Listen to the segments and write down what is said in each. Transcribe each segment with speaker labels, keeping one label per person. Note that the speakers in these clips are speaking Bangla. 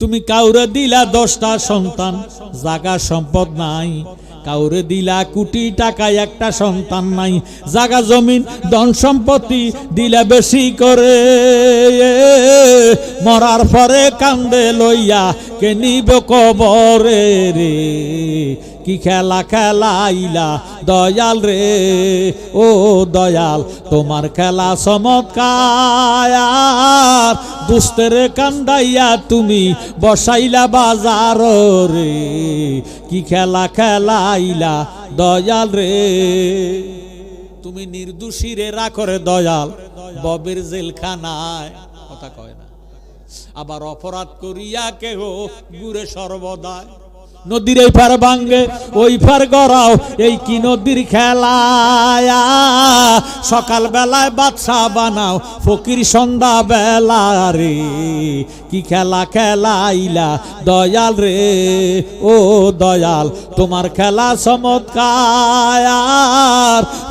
Speaker 1: তুমি কাউরে দিলা 10টা সন্তান, জাগা সম্পদ নাই। কাউরে দিলা কোটি টাকায় একটা সন্তান নাই। জাগা জমিন ধন সম্পত্তি দিলা বেশি করে, মরার পরে কান্দে লইয়া কে নিব কবরে রে। কি খেলা খেলাইলা দয়াল রে, ও দয়াল তোমার খেলা চমৎকার। দুস্তের কান্দাইয়া তুমি বসাইলা বাজার রে। কি খেলা খেলাইলা দয়াল রে। তুমি নির্দোষী রে রাখরে দয়াল ববের জেলখানায়, কথা কয় না। আবার অপরাধ করিয়া কেহ গুরে সর্বদায়। নদীর এই পার ভাঙ্গে ওই পার গড়াও, এই কি নদীর খেলায়। সকাল বেলায় বাদশা বানাও, ফকির সন্ধ্যা বেলা রে। কি খেলা খেলাইলা দয়াল রে, ও দয়াল তোমার খেলা চমৎকার।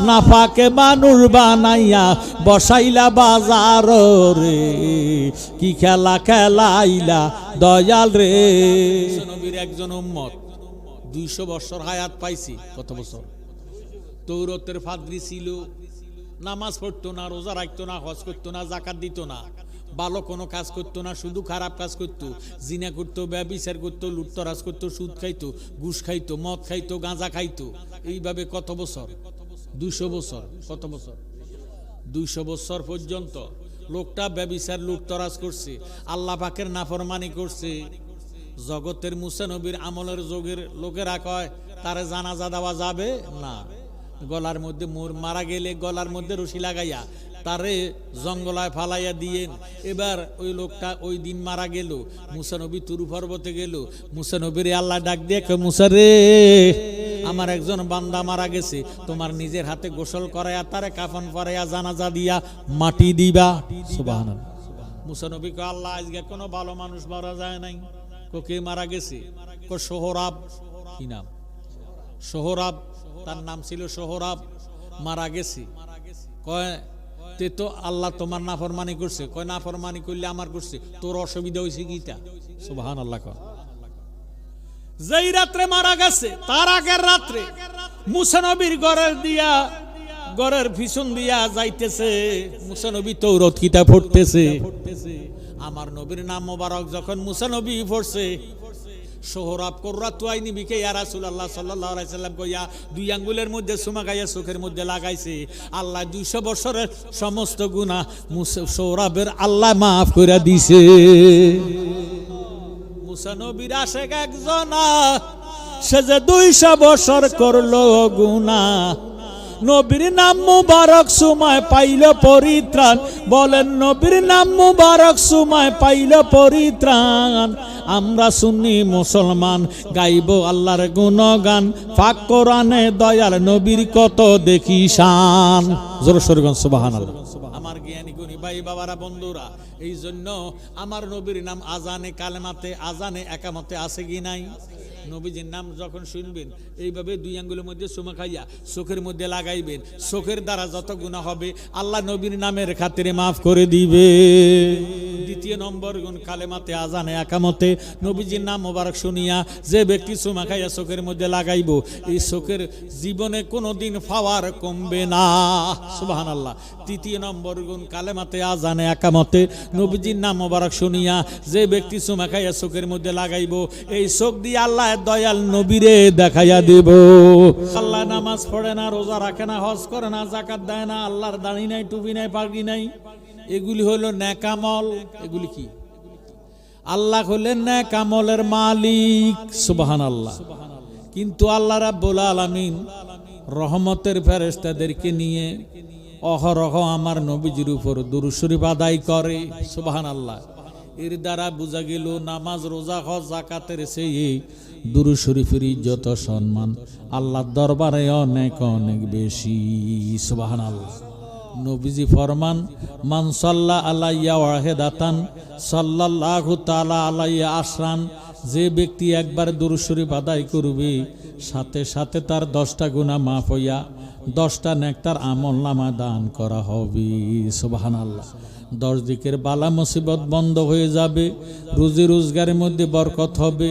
Speaker 1: নাফাকে মানুষ বানাইয়া বসাইলা বাজার রে। কি খেলা খেলাইলা দয়াল রে। নবীর একজন উম্মত 200 বছর হায়াত পাইছি। কত বছর? তৌরাতের ফাদরি ছিল, নামাজ পড়তো না, রোজা রাখতো না, হজ করতো না, যাকাত দিত না, ভালো কোনো কাজ করতো না, শুধু খারাপ কাজ করতো। জিনা করতো, ব্যভিচার করতো, লুটতরাজ করতো, সুদ খাইতো, ঘুষ খাইতো, মদ খাইতো, গাঁজা খাইতো। এইভাবে কত বছর? 200 বছর। কত বছর? 200 বছর পর্যন্ত লোকটা ব্যভিচার লুটতরাজ করছে, আল্লাহ পাকের নাফরমানি করছে। জগতের মুসা নবীর আমলের যোগের লোকেরা কয় তারে জানাজা দেওয়া যাবে না। গলার মধ্যে মারা গেলে গলার মধ্যে রশি লাগাইয়া তারে জঙ্গলায় ফালাইয়া দিয়েন। এবার ওই লোকটা ওই দিন মারা গেল, মুসা নবী তুরু পর্বতে গেল। মুসা নবীর আল্লাহ ডাক দিয়ে কয়, মুসা রে আমার একজন বান্দা মারা গেছে, তোমার নিজের হাতে গোসল করাইয়া তারে কাফন পরাইয়া জানাজা দিয়া মাটি দিবা। সুবহানাল্লাহ। মুসা নবী কয়, আল্লাহ আজকে কোনো ভালো মানুষ মারা যায় নাই। কে মারা গেছে? সোহরাব। কি নাম? সোহরাব। তার নাম ছিল সোহরাব, মারা গেছে। কয় তে তো আল্লাহ তোমার নাফরমানি করছে। কয় নাফরমানি করলে আমার করছে, তোর অসুবিধা হয়েছে কিটা? সুবহানাল্লাহ। কয় যেই রাত্রে মারা গেছে তার আগের রাত্রে মুসা নবীর ঘরের পিছন দিয়া যাইতেছে, মুসা নবী তৌরাত কিতাব পড়তেছে। আমার নবীর নাম মোবারক যখন মুসা নবী পড়ছে, সোহরাব কুররাতু আইনি বিকে ইয়া রাসূলুল্লাহ সাল্লাল্লাহু আলাইহি সাল্লাম কইয়া 2 আঙ্গুলের মধ্যে চুমা খাইয়া চোখের মধ্যে লাগাইছে। আল্লাহ 200 বছরের সমস্ত গুনাহ সোহরাবের আল্লাহ মাফ করে দিছে। মুসা নবীর আশেক একজন, সে যে 200 বছর করলো গুনাহ, নবীর নাম মুবারক সুমায় পাইল পরিত্রাণ। বলেন নবীর নাম মুবারক সুমায় পাইল পরিত্রাণ। আমরা সুন্নি মুসলমান গাইব আল্লাহর গুণগান, পাক কোরআনে দয়াল নবীর কত দেখি শান। জোরে সোরে বলেন সুবহানাল্লাহ। আমার জ্ঞানী গুণী ভাই বাবারা বন্ধুরা, এই জন্য আমার নবীর নাম আজানে কালেমাতে, আজানে একামতে আছে কি নাই? নবীজির নাম যখন শুনবেন এইভাবে 2 আঙ্গুলের মধ্যে চুমা খাইয়া চোখের মধ্যে লাগাইবেন। চোখের দ্বারা যত গুনাহ হবে আল্লাহ নবীর নামের খাতিরে মাফ করে দিবে। 2 নম্বর গুণ কালেমাতে আজানে একামতে নবীজির নাম মোবারক শুনিয়া যে ব্যক্তি চুমা খাইয়া চোখের মধ্যে লাগাইব, এই চোখের জীবনে কোনোদিন পাওয়ার কমবে না। সুবহানাল্লাহ। 3 নম্বর গুণ কালেমাতে আজানে একামতে নবীজির নাম মোবারক শুনিয়া যে ব্যক্তি চুমা খাইয়া চোখের মধ্যে লাগাইব, এই চোখ দিয়ে আল্লাহ দয়াল নবীরে দেখাইয়া দেব। আল্লাহ নামাজ পড়ে না, রোজা রাখে না, হজ করে না, যাকাত দেয় না, আল্লাহর দাড়ি নাই, টুপি নাই, পাগড়ি নাই, এগুলি হলো নেক আমল। এগুলি কি? আল্লাহ হলেন নেক আমলের মালিক। সুবহানাল্লাহ। কিন্তু আল্লাহ রাব্বুল আলামিন রহমতের ফেরেশতাদেরকে নিয়ে অহরহ আমার নবীজির উপর দুরূদ শরীফ আদায় করে। সুবহানাল্লাহ। এর দ্বারা বোঝা গেল নামাজ, রোজা, হজ, যাকাতের চেয়ে দুরূদ শরীফের ইজ্জত সম্মান আল্লাহর দরবারে অনেক অনেক বেশি। সুবহানাল্লাহ। নবীজি ফরমান, মান সাল্লা আলাইয়া ওয়াহিদাতান সাল্লাল্লাহু তাআলা আলাইহি আশরান। যে ব্যক্তি একবার দুরূদ শরীফ আদায় করবে, সাথে সাথে তার 10টা গুনাহ মাফ হইয়া 10টা নেক তার আমলনামা দান করা হবে। সুবহানাল্লাহ। 10 দিকের বালা মুসিবত বন্ধ হয়ে যাবে, রুজি রোজগারের মধ্যে বরকত হবে,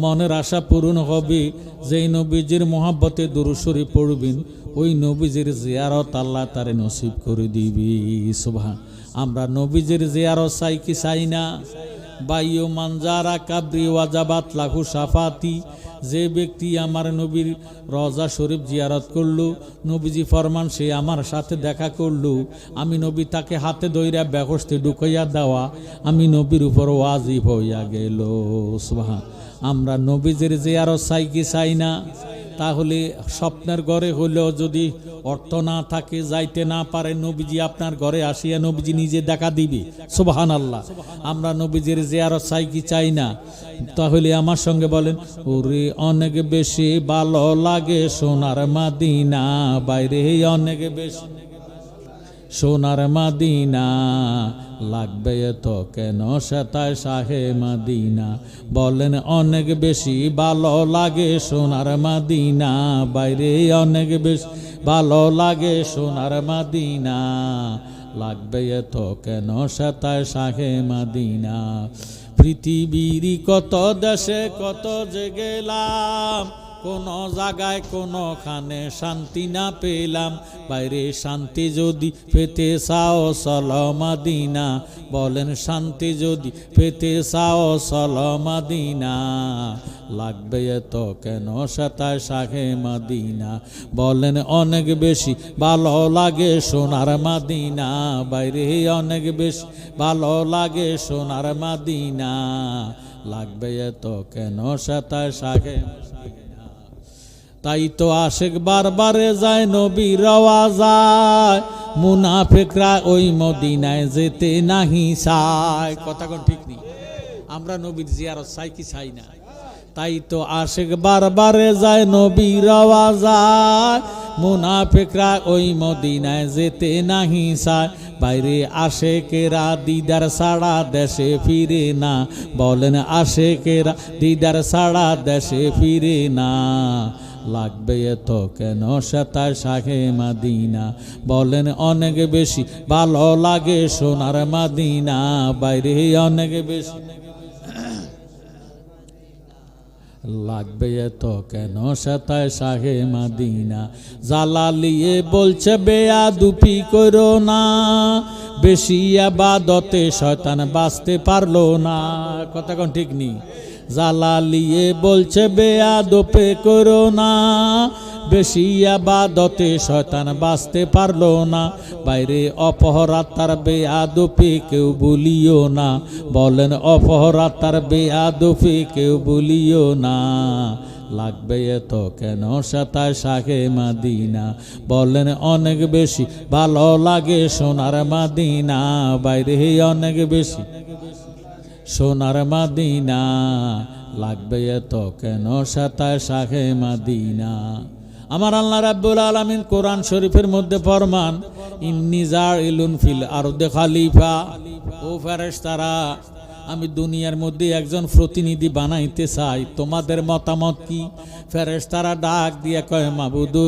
Speaker 1: মনের আশা পূরণ হবে। যেই নবীজির মহব্বতে দুরূদ শরীফ পড়বেন ওই নবীজির জিয়ারত আল্লাহ তারে নসিব করে দিবি। সুবহান। আমরা নবীজির জিয়ারত চাই কি চাই না? বাইও মানজারা কাবরি ওয়াজাবাত লাহু সাফাতি, যে ব্যক্তি আমার নবীর রওজা শরীফ জিয়ারত করলো, নবীজি ফরমান সে আমার সাথে দেখা করলো, আমি নবী তাকে হাতে ধইরা বেহস্তে ঢুকাইয়া দেওয়া আমি নবীর উপর ওয়াজিব হইয়া গেল। সুবহান। আমরা নবীজির জিয়ারত চাই কি চাই না? তাহলে স্বপ্নের ঘরে হলেও যদি অর্থ না থাকে, যাইতে না পারে, নবীজি আপনার ঘরে আসিয়া নবীজি নিজে দেখা দিবে। সুবহানাল্লাহ। আমরা নবীজির জিয়ারত চাই কি চাই না? তাহলে আমার সঙ্গে বলেন, ওরে অনেক বেশি ভালো লাগে সোনার মদিনা, বাইরে অনেক বেশি সোনার মদিনা, লাগবে তো কেন সেতায় শাহে মদিনা। বলেন অনেক বেশি ভালো লাগে সোনার মদিনা, বাইরে অনেক বেশি ভালো লাগে সোনার মদিনা, লাগবে তো কেন সেতায় শাহে মদিনা। পৃথিবীর কত দেশে কত যে গেলাম, কোন জায়গায় কোনখানে শান্তি না পেলাম, বাইরে শান্তি যদি পেতে চাও চলো মদিনা। বলেন শান্তি যদি পেতে চাও চলো মদিনা, লাগবে তো কেন সেতায় শাহে মদিনা। বলেন অনেক বেশি ভালো লাগে সোনার মদিনা, বাইরে অনেক বেশি ভালো লাগে সোনার মদিনা, লাগবে তো কেন সেতায় শাহে। তাই তো আশেক বারবারে যায় নবীর রওজায়, মুনাফিকরা ওই মদিনায় যেতে নাহি চায়। কথা কোন ঠিক নেই? আমরা নবীর জিয়ারত চাই কি চাই না? তাই তো আশেক বারবারে যায় নবীর রওজায়, মুনাফিকরা ওই মদিনায় যেতে নাহি চায়, বাইরে আশেকেরা দিদার ছাড়া দেশে ফিরে না। বলেন আশেকেরা দিদার ছাড়া দেশে ফিরে না, লাগবে তো কেন সেতায় শাহে মদিনা। বলেন অনেক বেশি ভালো লাগে সোনার মদিনা, বাইরে অনেক বেশি লাগবে তো কেন সেতায় শাহে মদিনা। জালালিয়ে বলছে বেয়াদুপি করো না, বেশি ইবাদতে শয়তান বাঁচতে পারলো না। কথা কোন ঠিক নেই? জালালিয়ে বলছে বেয়াদপে করো না, বেশি ইবাদতে শয়তান বাঁচতে পারলো না, বাইরে অপহরাতার বেয়াদপি কেউ বলিও না। বলেন অপহরাতার বেয়াদপি কেউ বলিও না, লাগবে তো কেন সেতায় শাহে মদিনা। বলেন অনেক বেশি ভালো লাগে সোনার মদিনা, বাইরে অনেক বেশি সোনার মদিনা, লাগবে তো কেন সেতায় শাহে মদিনা। আমার আল্লাহ রাব্বুল আলামিন কোরআন শরীফের মধ্যে ফরমান, ইন্নী জাইলুন ফিল আরদে খলিফা। ও ফেরেশতারা, আমি দুনিয়ার মধ্যে একজন প্রতিনিধি বানাইতে চাই, তোমাদের মতামত কি? ফেরেশতারা ডাক দিয়ে কয়, মাবুদু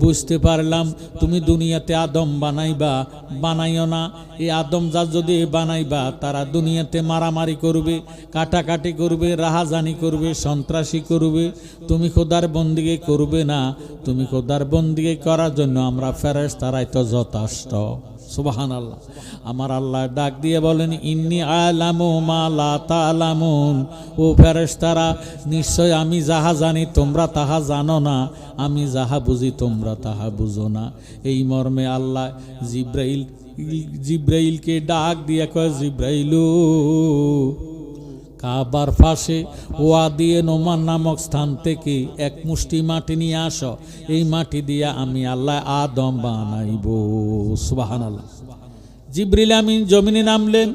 Speaker 1: বুঝতে পারলাম তুমি দুনিয়াতে আদম বানাইবা, বানাইও না। এই আদম যা যদি বানাইবা তারা দুনিয়াতে মারামারি করবে, কাটাকাটি করবে, রাহাজানি করবে, সন্ত্রাসী করবে, তুমি খোদার বন্দিগি করবে না। তুমি খোদার বন্দিগি করার জন্য আমরা ফেরেশতারাই তো যথেষ্ট। সুবহানাল্লাহ। আমার আল্লাহ ডাক দিয়ে বলেন, ইন্নী আলামু মা লা তা'লামুন। ও ফেরেশতারা, নিশ্চয় আমি যাহা জানি তোমরা তাহা জানো না, আমি যাহা বুঝি তোমরা তাহা বুঝো না। এই মর্মে আল্লাহ জিব্রাইলকে ডাক দিয়ে কয়, জিব্রাইলু কাবার পাশে ওয়াদিয়ে নোমান নামক স্থান থেকে এক মুষ্টি মাটি নিয়ে আসো, এই মাটি দিয়া আমি আল্লাহ আদম বানাইব। সুবহানাল্লাহ। জিবরিল আমিন জমিনে নামলেন,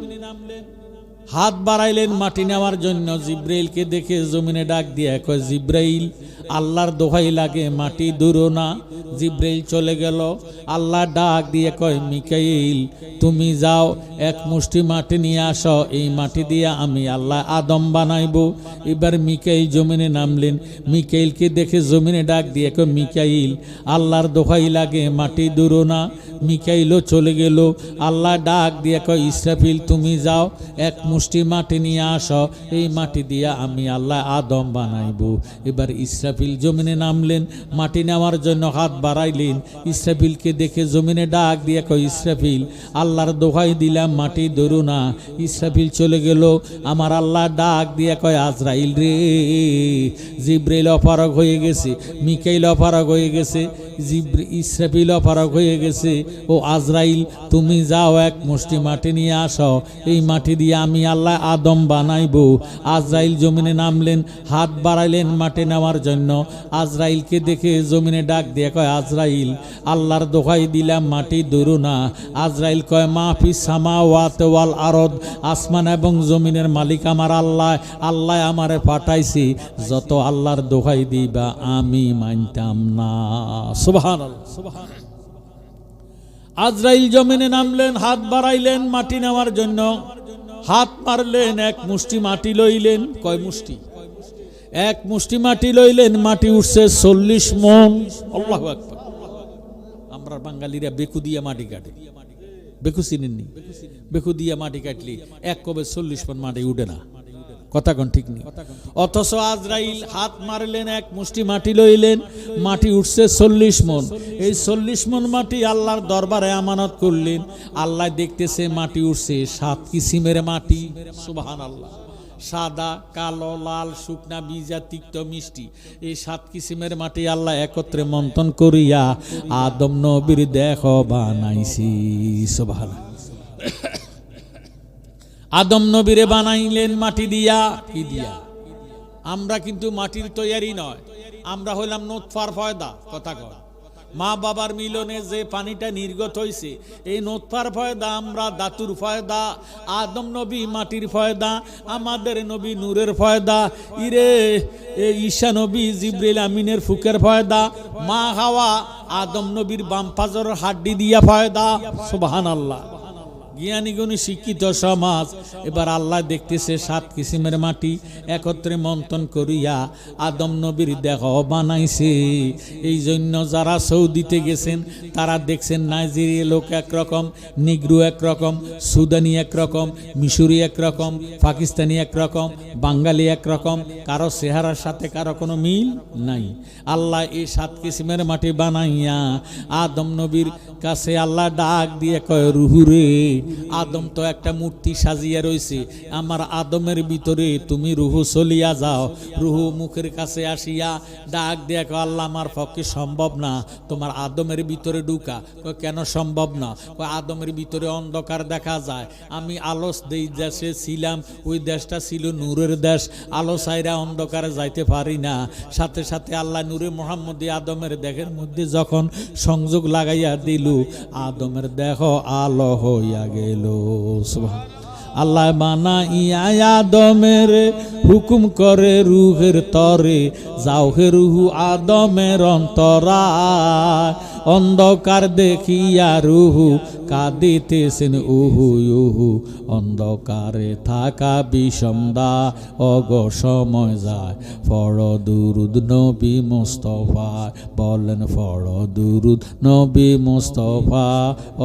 Speaker 1: হাত বাড়াইলেন মাটি নেওয়ার জন্য। জিব্রাইলকে দেখে জমিনে ডাক দিয়ে কয়, জিব্রাইল আল্লাহর দোহাই লাগে মাটি দূরো না। জিব্রাইল চলে গেল, আল্লাহ ডাক দিয়ে কয় মিকাইল তুমি যাও এক মুষ্টি মাটি নিয়ে আসো, এই মাটি দিয়ে আমি আল্লাহ আদম বানাইবো। এবার মিকাইল জমিনে নামলেন, মিকাইলকে দেখে জমিনে ডাক দিয়ে কয় মিকাইল আল্লাহর দোহাই লাগে মাটি দূরো না। মিকাইলও চলে গেল, আল্লাহ ডাক দিয়ে কয় ইসরাফিল তুমি যাও এক মুষ্টি মাটি নিয়ে আসো, এই মাটি দিয়ে আমি আল্লাহ আদম বানাইবো। এবার ইসরাফিল জমিনে নামলেন, মাটি নেওয়ার জন্য হাত বাড়াইলেন। ইসরাফিলকে দেখে জমিনে ডাক দিয়ে কয় ইসরাফিল আল্লাহর দোহাই দিলাম মাটি ধরু না। ইসরাফিল চলে গেল, আমার আল্লাহ ডাক দিয়ে কয় আজরাইল রে, জিব্রাইল অপারগ হয়ে গেছে, মিকাইল অপারগ হয়ে গেছে, ইসরাফিল অপারগ হয়ে গেছে। ও আজরাইল তুমি যাও এক মুষ্টি মাটি নিয়ে আসো, এই মাটি দিয়ে আমি আল্লাহ আদম বানাইবো। আজরাইল জমিনে নামলেন, হাত বাড়াইলেন মাটি নেওয়ার জন্য। আজরাইলকে দেখে জমিনে ডাক দিয়ে কয় আজরাইল আল্লাহর দোহাই দিলাম মাটি ধরু না। আজরাইল কয় মাফিস সামাওয়াতি ওয়াল আরদ, আসমান এবং জমিনের মালিক আমার আল্লাহ, আল্লাহ আমারে পাঠাইছি, যত আল্লাহর দোহাই দিবা আমি মানতাম না। সুবহানাল্লাহ সুবহানাল্লাহ। আজরাইল জমিনে নামলেন, হাত বাড়াইলেন মাটি নেওয়ার জন্য, হাত মারলেন, এক মুষ্টি মাটি লইলেন। কয় মুষ্টি? এক মুষ্টি মাটি লইলেন, মাটি উঠছে 40 মণ। আল্লাহু আকবার। আমরা বাঙালিরা বেকু দিয়ে মাটি কাটে, বেকু চিনেননি? বেকু দিয়ে মাটি কাটলি এক কবে 40 মণ মাটি উঠে না, কথা কোন ঠিক নেই। অথচ আজরাইল হাত মারলেন, এক মুষ্টি মাটি লইলেন, মাটি উঠছে 40 মণ। এই 40 মণ মাটি আল্লাহর দরবারে আমানত করলেন। আল্লাহ দেখতেছে মাটি উঠছে 7 কিসিমের মাটি। সুবহানাল্লাহ। সাদা, কালো, লাল, শুকনা, বিজা, তিক্ত, মিষ্টি, এই 7 কিসিমের মাটি আল্লাহ একত্রে মন্থন করিয়া আদম নবীর দেহ বানাইছি। সুবহানাল্লাহ। আদম নবীরে বানাইলেন মাটি দিয়া। কি দিয়া? আমরা কিন্তু মাটির তৈরি নয়, আমরা হইলাম নোতফার ফয়দা। কথা কয় মা বাবার মিলনে যে পানিটা নির্গত হইছে, এই নোতফার ফয়দা, আমরা দাতুর ফয়দা। আদম নবী মাটির ফয়দা, আমাদের নবী নূরের ফয়দা। ইরে ঈসা নবী জিবরিল আমিনের ফুকের ফয়দা। মা হাওয়া আদম নবীর বাম পাজরের হাড্ডি দিয়া ফয়দা। সুবহানাল্লাহ। জ্ঞানী গুণী শিক্ষিত সমাজ। এবার আল্লাহ দেখতেছে 7 কিসিমের মাটি একত্রে মন্থন করিয়া আদম নবীর দেহ বানাইছে। এই জন্য যারা সৌদিতে গেছেন তারা দেখছেন নাইজেরিয়া লোক একরকম, নিগ্রো একরকম, সুদানি একরকম, মিশরি একরকম, পাকিস্তানি একরকম, বাঙালি একরকম, কারো চেহারার সাথে কারো কোনো মিল নাই। আল্লাহ এই 7 কিসিমের মাটি বানাইয়া আদম নবীর কাছে আল্লাহ ডাক দিয়ে কয় রুহুরে, আদম তো একটা মূর্তি সাজিয়া রয়েছে, আমার আদমের ভিতরে তুমি রুহু চলিয়া যাও। রুহু মুখের কাছে আসিয়া ডাক দিয়ে কয় আল্লাহ আমার পক্ষে সম্ভব না তোমার আদমের ভিতরে ঢুকা। কেন সম্ভব না? আদমের ভিতরে অন্ধকার দেখা যায়, আমি আলোস দেই দেশে ছিলাম, ওই দেশটা ছিল নূরের দেশ, আলো ছাইরা অন্ধকারে যাইতে পারি না। সাথে সাথে আল্লাহ নূরে মুহাম্মদী আদমের দেহের মধ্যে যখন সংযোগ লাগাইয়া দিল, আদমের দেহ আলো হইয়া গেল। আল্লাহ বানাইয়া আদমের হুকুম করে রুহের তরে, যাও হে রুহু আদমের অন্তরায়। অন্ধকার দেখিয়া রুহু কাঁদিতেছেন উহু উহু, অন্ধকারে থাকা বিষমদা অগ সময় যায়। ফড় দুরুদ নবী মুস্তফা, বলেন ফড় দুরুদ নবী মুস্তফা,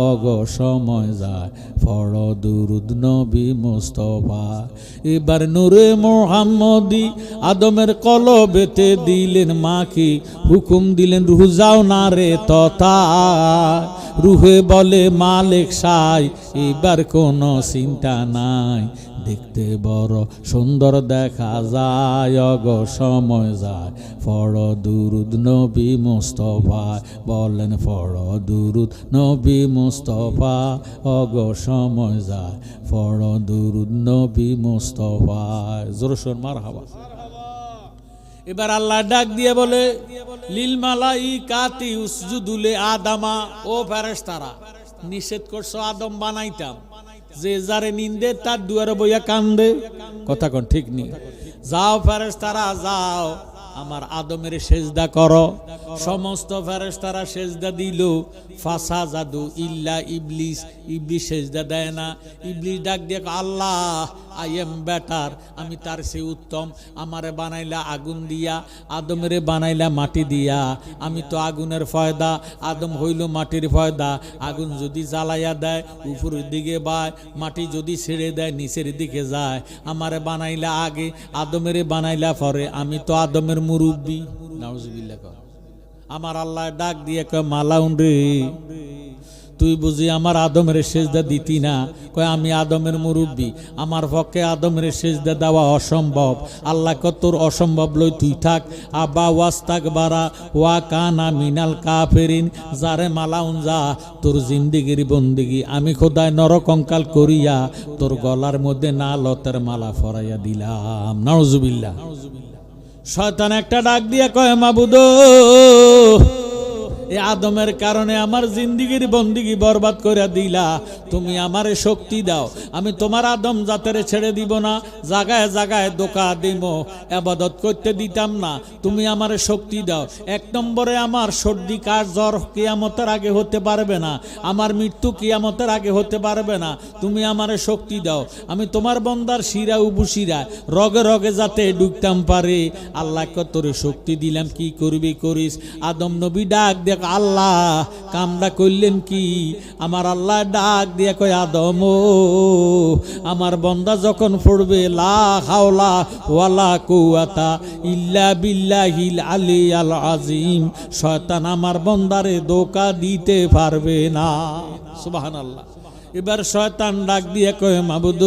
Speaker 1: অগ সময় যায়। ফড় দুরুদ নবী মুস্তফা। এবার নূরে মুহাম্মদী আদমের কলবেতে দিলেন মাকে, হুকুম দিলেন রুহু যাও না রে তথা। রুহে বলে মালিক সাই, এবার কোনো চিন্তা নাই, দেখতে বড় সুন্দর দেখা যায়, অগ সময় যায়। ফড় দুরুদ নবী মুস্তফা, বলেন ফড় দুরুদ নবী মুস্তফা, অগ সময় যায়। ফড় দুরুদ নবী মুস্তফা। জোরসোর মারহাবা। এবার আল্লাহ ডাক দিয়ে বলে লিল মালাইকাতি উসজুদু লি আদামা, ও ফেরেশতারা নিষেধ করছো আদম বানাইতাম, যে যারে নিন্দে তার দুয়ারে বইয়া কান্দে। কথা কোন ঠিক নেই? যাও ফেরেশতারা যাও, আমার আদমের সেজদা করো। সমস্ত ফেরেশতারা সেজদা দিল, ফাসাজাদু ইল্লা ইবলিস, ইবলিস সেজদা দেয় না। ইবলিস ডাক দিয়ে আল্লাহ আই এম বেটার, আমি তার চেয়ে উত্তম। আমারে বানাইলা আগুন দিয়া, আদমেরে বানাইলা মাটি দিয়া, আমি তো আগুনের ফয়দা, আদম হইল মাটির ফয়দা। আগুন যদি জ্বালাইয়া দেয় উপরের দিকে বায়, মাটি যদি ছেড়ে দেয় নিচের দিকে যায়। আমারে বানাইলা আগে, আদমেরে বানাইলা পরে, আমি তো আদমের মুরব্বী। নাউজুবিল্লাহ। আমার আল্লাহ ডাক দিয়ে কয় মালাউন রে, তুই বুঝি আমার আদমের সেজদা দিতি না? কয় আমি আদমের মুরব্বী, আমার পক্ষে আদমের সেজদা দেওয়া অসম্ভব। আল্লাহ কয় তোর অসম্ভব লই তুই থাক। আবা ওয়াস্তাকবারা ওয়া কানা মিনাল কাফিরিন, যারে মালাউন যা, তোর জিন্দিগির বন্দিগি আমি খোদায় নরকঙ্কাল করিয়া তোর গলার মধ্যে না লতের মালা ফরাইয়া দিলাম। নাউজুবিল্লাহ। শয়তান একটা ডাক দিয়ে কয় মাবুদ, এই আদমের কারণে আমার জিন্দিগির বন্দিগি বরবাদ করে দিলা। তুমি আমারে শক্তি দাও, আমি তোমার আদম জাতের ছেড়ে দিব না, জাগায় জাগায় দোকা দিব, ইবাদত করতে দিতাম না। তুমি আমারে শক্তি দাও। এক নম্বরে আমার সর্দি কাশ জ্বর কিয়ামতের আগে হতে পারবে না, আমার মৃত্যু কিয়ামতের আগে হতে পারবে না। তুমি আমারে শক্তি দাও, আমি তোমার বন্দার শিরা উবুশিরা রগে রগে যাতে ঢুকতাম পারে। আল্লাহ তোরে শক্তি দিলাম, কি করবি করিস। আদম নবী ডাক দেখ আল্লাহ কামড়া করলেন কি? আমার আল্লাহ ডাক দিয়ে কয় আদম ও আমার বন্দা যখন পড়বে লা হাওলা ওয়ালা কুওয়াতা ইল্লা বিল্লাহিল আলিয়াল আযীম, শয়তান আমার বন্দারে ধোঁকা দিতে পারবে না। সুবহানাল্লাহ। এবার শয়তান ডাক দিয়ে কয় মাবুদ,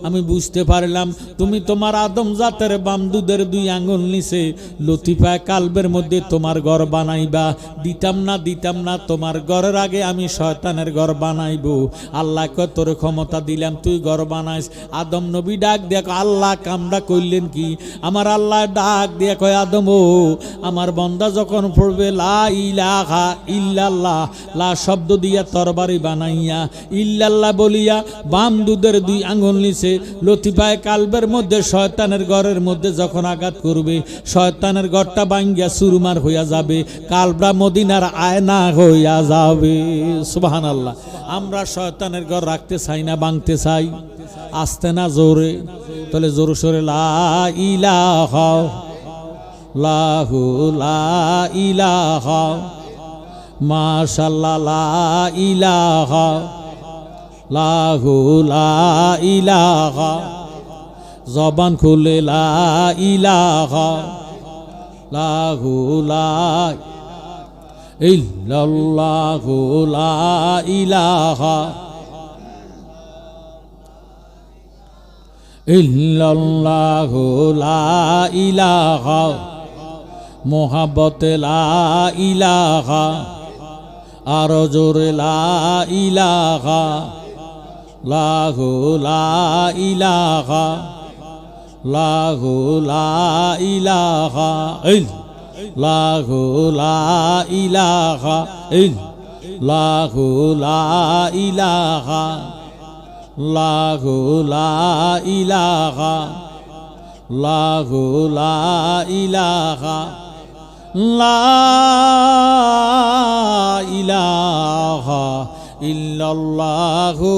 Speaker 1: আমি বুঝতে পারলাম তুমি তোমার আদম জাতের বামদুদের 2 আঙ্গুল নিচে লতিফায় কালবের মধ্যে তোমার ঘর বানাইবা। দিতাম না, তোমার ঘরের আগে আমি শয়তানের ঘর বানাইব। আল্লাহ কয় তোর ক্ষমতা দিলাম, তুই ঘর বানাইস। আদম নবী ডাক দিয়ে আল্লাহ কামড়া করলেন কি? আমার আল্লাহ ডাক দিয়ে কয় আদম ও আমার বন্দা যখন পড়বে লা ইলাহা ইল্লাল্লাহ, লা শব্দ দিয়া তরবারি বানাই ইল্লাল্লাহ বলিয়া বাম দুধের 2 আঙ্গুল নিচে লতিফায় কালবের মধ্যে শয়তানের ঘরের মধ্যে যখন আঘাত করবে, শয়তানের ঘরটা ভাঙ্গিয়া চুরমার হইয়া যাবে, কালবরা মদিনার আয়না হইয়া যাবে। সুবহানাল্লাহ। আমরা শয়তানের ঘর রাখতে চাই না, ভাঙতে চাই। আস্তে না জোরে? তাহলে জোরে সোরে লা ইলাহা লাহু লা ইলাহা মাশাআল্লাহ লা ইলাহা লাহু লা ইলাহা, জবান খুলে লা ইলাহা লাহু লা ইল্লাল্লাহু লা ইলাহা ইল্লাল্লাহু লা ইলাহা মোহাব্বত লা ইলাহা, আরো জোরে লা ইলাহা লাহু লা ইলাহা লাহু লা ইলাহা লাহু লা ইলাহা লাহু লা ইলাহা লাহু লা ইলাহা লাহু লা ইলাহা লা ইলাহা ইল্লাল্লাহু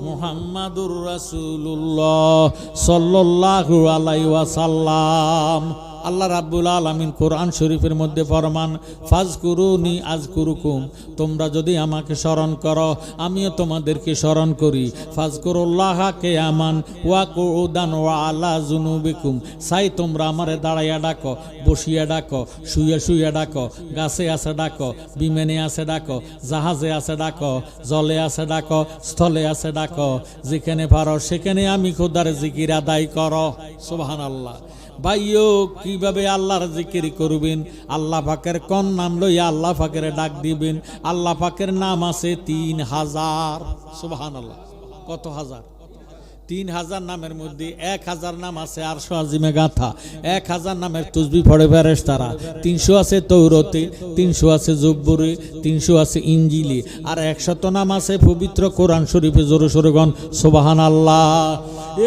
Speaker 1: মুহাম্মাদুর রাসূলুল্লাহ সাল্লাল্লাহু আলাইহি ওয়াসাল্লাম। আল্লাহ রাব্বুল আলামিন কোরআন শরীফের মধ্যে ফরমান ফাজকুরুনি আযকুরুকুম, তোমরা যদি আমাকে স্মরণ করো আমিও তোমাদেরকে স্মরণ করি। ফাজকুরুল্লাহ কিয়ামান ওয়া কুউদান ওয়া আলা জুনুবিকুম, সাই তোমরা আমারে দাঁড়াইয়া ডাকো, বসিয়া ডাকো, শুয়ে শুয়ে ডাকো, গাছে আছে ডাকো, বিমানে আছে ডাকো, জাহাজে আছে ডাকো, জলে আছে ডাকো, স্থলে আছে ডাকো, যেখানে পারো সেখানে আমি খোদার জিকির আদায় করো। সুবহানাল্লাহ। ভাইও কিভাবে আল্লাহর জিকির করবেন? আল্লাহ পাকের কোন নাম লইয়া আল্লাহ পাকের ডাক দিবেন? আল্লাহ পাকের নাম আছে 3000। সুবহানাল্লাহ। কত হাজার? 3000 নামের মধ্যে 1000 নাম আছে আরশ আজিমে গাথা, 1000 নামের তাসবিহ পড়ে ফেরেশতারা, 300 আছে তৌরাতে, 300 আছে জব্বুরে, 300 আছে ইনজিলে, আর 100 নাম আছে পবিত্র কোরআন শরীফে। জোরে সোরে গণ সুবহানাল্লাহ।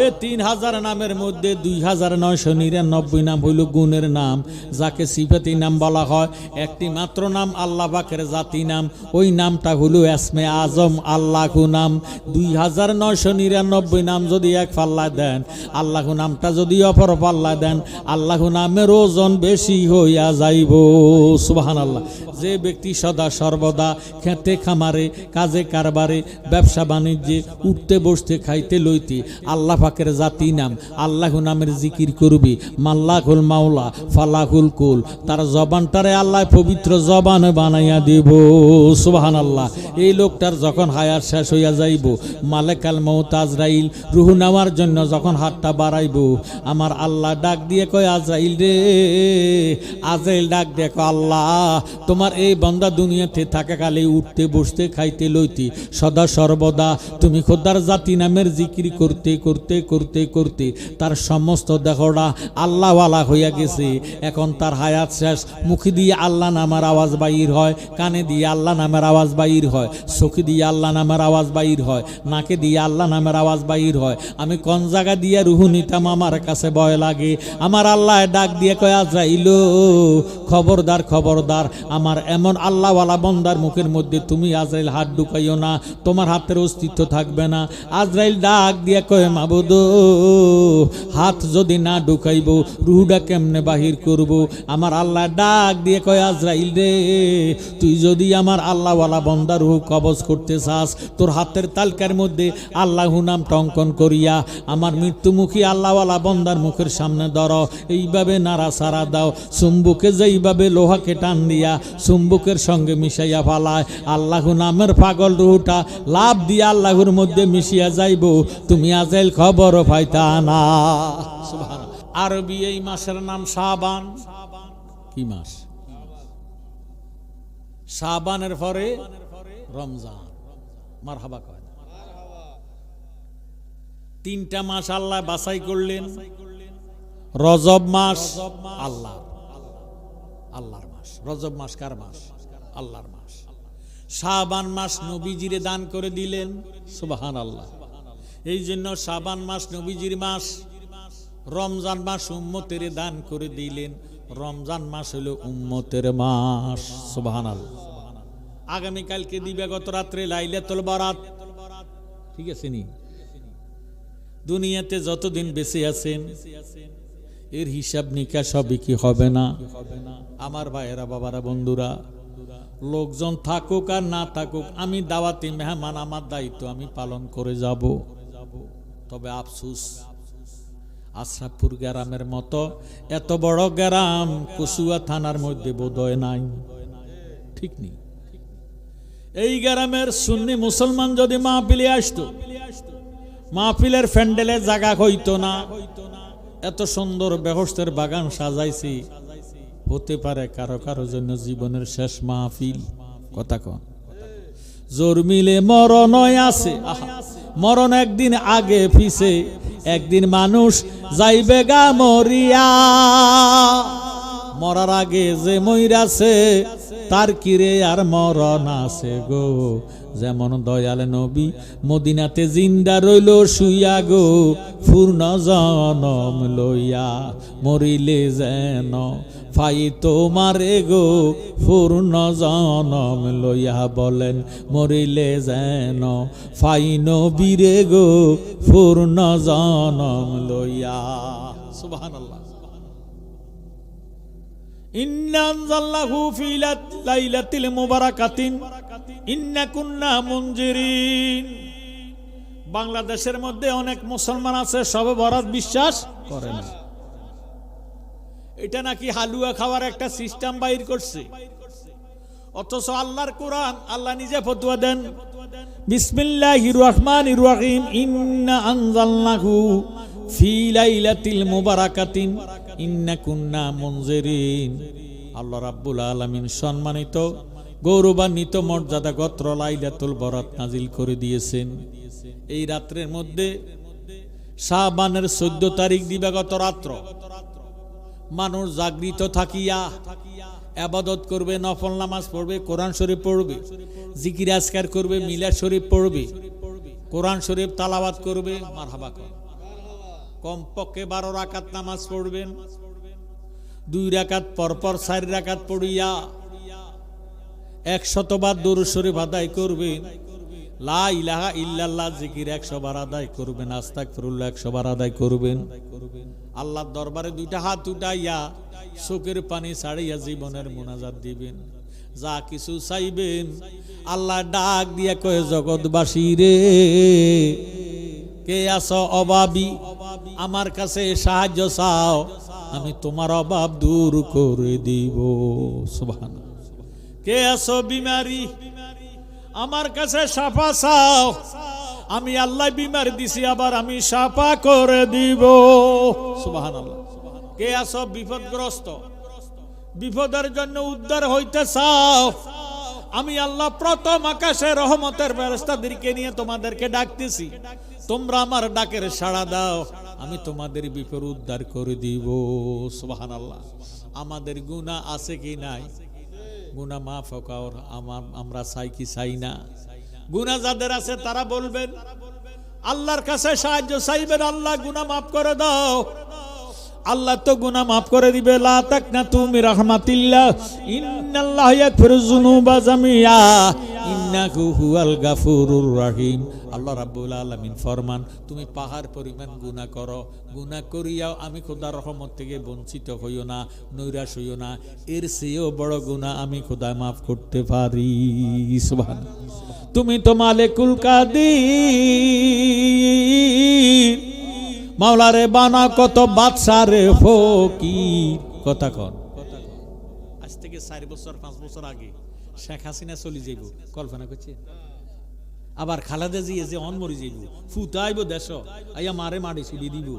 Speaker 1: এ 3000 নামের মধ্যে 2999 নাম হইল গুণের নাম, যাকে সিফাতি নাম বলা হয়। একটি মাত্র নাম আল্লাহ পাকের জাতি নাম, ওই নামটা হলো এসমে আজম আল্লাহু নাম। 2999 নাম যদি এক পাল্লায় দেন, আল্লাহু নামটা যদি অপর পাল্লায় দেন, আল্লাহু নামের ওজন বেশি হইয়া যাইব। সুবহানাল্লাহ। যে ব্যক্তি সদা সর্বদা খেতে খামারে কাজে কারবারে ব্যবসা বাণিজ্যে উঠতে বসতে খাইতে লইতে আল্লাহ পাকের জাতি নাম আল্লাহু নামের জিকির করবি, মাল্লাহুল মাওলা ফালাহুল কুল, তার জবানটারে আল্লাহ পবিত্র জবান বানাইয়া দিব। সুবহানাল্লাহ। এই লোকটার যখন হায়াত শেষ হইয়া যাইব, মালেকাল মউত আজরাইল রূহ নেওয়ার জন্য যখন হাতটা বাড়াইব, আমার আল্লাহ ডাক দিয়ে কয় আজরাইল রে, আজরাইল ডাক দিয়ে কয় আল্লাহ তোমার এই বান্দা দুনিয়াতে থাকাকালে উঠতে বসতে খাইতে লইতে সদা সর্বদা তুমি খোদার জাতি নামের জিকির করতে করতে করতে করতে তার সমস্ত দেহটা আল্লাহওয়ালা হইয়া গেছে। এখন তার হায়াত শেষ, মুখে দিয়ে আল্লাহ নামের আওয়াজ বাইর হয়, কানে দিয়ে আল্লাহ নামের আওয়াজ বাইর হয়, চোখে দিয়ে আল্লাহ নামের আওয়াজ বাইর হয়, নাকে দিয়ে আল্লাহ নামের আওয়াজ বাইর হয়। আমি কোন জায়গা দিয়ে রুহ নিতাম আমার কাছে ভয় লাগে। আমার আল্লাহ ডাক দিয়ে কয় আজরাইল খবরদার খবরদার, আমার এমন আল্লাহওয়ালা বন্দার মুখের মধ্যে তুমি আজরাইল হাত ঢুকাইও না, তোমার হাতের অস্তিত্ব থাকবে না। আজরাইল ডাক দিয়ে কয় মাবুদ হাত যদি না ঢুকাইব রুহটা কেমনে বাহির করব। আমার আল্লাহ ডাক দিয়ে কয় আজরাইল রে, তুই যদি আমার আল্লাহওয়ালা বন্দার রুহ কবজ করতে চাস, তোর হাতের তালকার মধ্যে আল্লাহু নামটা অঙ্কন করিয়া আমার মৃত্যুমুখী আল্লাহওয়ালা বন্দার মুখের সামনে ধরো, এইভাবে নাড়াচাড়া দাও। চুম্বুকে যেইভাবে লোহাকে টান দিয়া চুম্বুকের সঙ্গে মিশাইয়া ফালায়, আল্লাহু নামের পাগল রুহটা লাভ দিয়া আল্লাহর মধ্যে মিশিয়া যাইব। তুমি আজরাইল খবর পাইতা না। সুবহানাল্লাহ। আরবি এই মাসের নাম শাবান। কি মাস? শাবানের পরে রমজান। মারহাবা কয়। 3টা মাস আল্লাহ বাছাই করলেন। রজব মাস আল্লাহর মাস। রজব মাস কার মাস? আল্লাহর মাস। শাবান মাস নবীজিরে দান করে দিলেন। সুবহানাল্লাহ। এই জন্য শাবান মাস নবীজির মাস, রমজান মাস উম্মতের দান করে দিলেন। রমজান মাস হলো উম্মতের মাস। সুবহানাল্লাহ। আগামীকালকে দিবাগত রাত্রে লাইলাতুল বারাত। ঠিক আছে নি? দুনিয়াতে যতদিন বেঁচে আছেন এর হিসাব নিকাশ হবে কি হবে না? আমার ভাইয়েরা বাবারা বন্ধুরা, লোকজন থাকুক আর না থাকুক, আমি দাওয়াতি মেহমান, আমার দায়িত্ব আমি পালন করে যাব। তবে আফসুস, আশরাফপুর গ্রামের মতো এত বড় গ্রাম কচুয়া থানার মধ্যে বোধহয় নাই। ঠিক নেই? এই গ্রামের সুন্নি মুসলমান যদি মাহফিলে আসতো, মাহফিলের প্যান্ডেলে জায়গা হইতো না। এত সুন্দর বেহস্তের বাগান সাজাইছি, হতে পারে কারো কারো জন্য জীবনের শেষ মাহফিল। কথা কন। জোর মিলে মরণ আছে, মরণ একদিন আগে পিছে, একদিন মানুষ যাইবে গা মরিয়া। মরার আগে যে মইরাছে তার কিরে আর মরণ আছে গো। যেমন দয়াল নবী মদিনাতে জিন্দা রইল শুইয়া গো, পূর্ণ জনম লইয়া মরিলে যেন ফাই তোমারে গো, পূর্ণ জনম লইয়া বলেন মরিলে যেন ফাই নবীরে গো, পূর্ণ জনম লইয়া। সুবহানাল্লাহ। ইন্না আনজালনাহু ফি লাইলাতিল মুবারাকাতিন ইন্না কুন্না মুনজিরিন। বাংলাদেশের মধ্যে অনেক মুসলমান আছে শবে বরাত বিশ্বাস করে না। এটা নাকি হালুয়া খাওয়ার একটা সিস্টেম বাইর করছে। অথচ আল্লাহর কোরআন, আল্লাহ নিজে ফতোয়া দেন, বিসমিল্লাহির রহমানির রহিম, ইন্না আনজালনাহু ফি লাইলাতিল মুবারাকাতিন ইন্না কুন্না মুনজিরিন। আল্লাহ রাব্বুল আলামিন সম্মানিত গৌরবান্বিত মর্যাদা গোত্র লাইলাতুল বরাত নাজিল করে দিয়েছেন। এই রাত্রের মধ্যে শাবানের 14 তারিখ দিবাগত রাত্র মানুষ জাগৃত থাকিয়া ইবাদত করবে, নফল নামাজ পড়বে, কোরআন শরীফ পড়বে, জিকির আজকার করবে, মিলাদ শরীফ পড়বে, কোরআন শরীফ তালাওয়াত করবে। মারহাবা কর। কমপক্ষে 12 রাকাত নামাজ পড়বেন, 2 রাকাত পরপর 4 রাকাত পড়িয়া 100 বার দুরূদ শরীফ আদায় করবেন, লা ইলাহা ইল্লাল্লাহ জিকির 100 বার আদায় করবেন, আস্তাগফিরুল্লাহ 100 বার আদায় করবেন। আল্লাহর দরবারে 2টা হাত উঠাইয়া চোখের পানি ছাড়িয়া জীবনের মুনাজাত দিবেন। যা কিছু চাইবেন আল্লাহ ডাক দিয়া কয়ে, জগৎবাসী রে, কে আছো অভাবী, আমার কাছে সাহায্য চাও, আমি তোমার অভাব দূর করে দিব। সুবহানাল্লাহ। কে আছো বিমারি, আমার কাছে শাফা চাও, আমি আল্লাহ বিমার দিছি, আবার আমি শাফা করে দিব। সুবহানাল্লাহ। কে আছো বিপদগ্রস্ত, বিপদের জন্য উদ্ধার হইতে চাও, আমি আল্লাহ প্রথম আকাশে রহমতের ফেরেশতাদেরকে নিয়ে তোমাদেরকে ডাকতেছি, তোমরা আমার ডাকের সাড়া দাও, আমি তোমাদের বিপদ উদ্ধার করে দিব। সুবহানাল্লাহ। আমাদের গুনাহ আছে কি নাই? গুনাহ মাফ হোক, আমরা চাই কি চাই না? গুনাহ যাদের আছে তারা বলবেন, আল্লাহর কাছে সাহায্য চাইবেন, আল্লাহ গুনাহ মাফ করে দাও। আল্লাহ তো গুনাহ মাফ করে দিবে। লা তাকনাতু মির রাহমাতিল্লাহ, ইন্নাল্লাহা ইয়াগফিরুয যুনুবা জামিআ, ইন্নাহু হুয়াল গাফুরুর রহিম। আল্লাহ রাব্বুল আলামিন ফরমান, তুমি পাহাড় পরিমাণ গুনাহ করো, গুনাহ করিয়াও আমি খোদার রহমত থেকে বঞ্চিত হইও না, নৈরাশ হইও না, এর চেয়েও বড় গুনাহ আমি খোদা মাফ করতে পারি। সুবহানাল্লাহ। তুমি তো মালিকুল কাদির, মাওলারে বানা কত বাদশা রে ফকির। কথা কন। আজ থেকে 4 বছর 5 বছর আগে শেখ হাসিনা চলে যাইব, কল্পনা করছে? আবার খালেদা জিয়া যে অনমরি যাইব, ফুটাইব দেশ, আইয়া মারে মারি ছুড়ি দিব,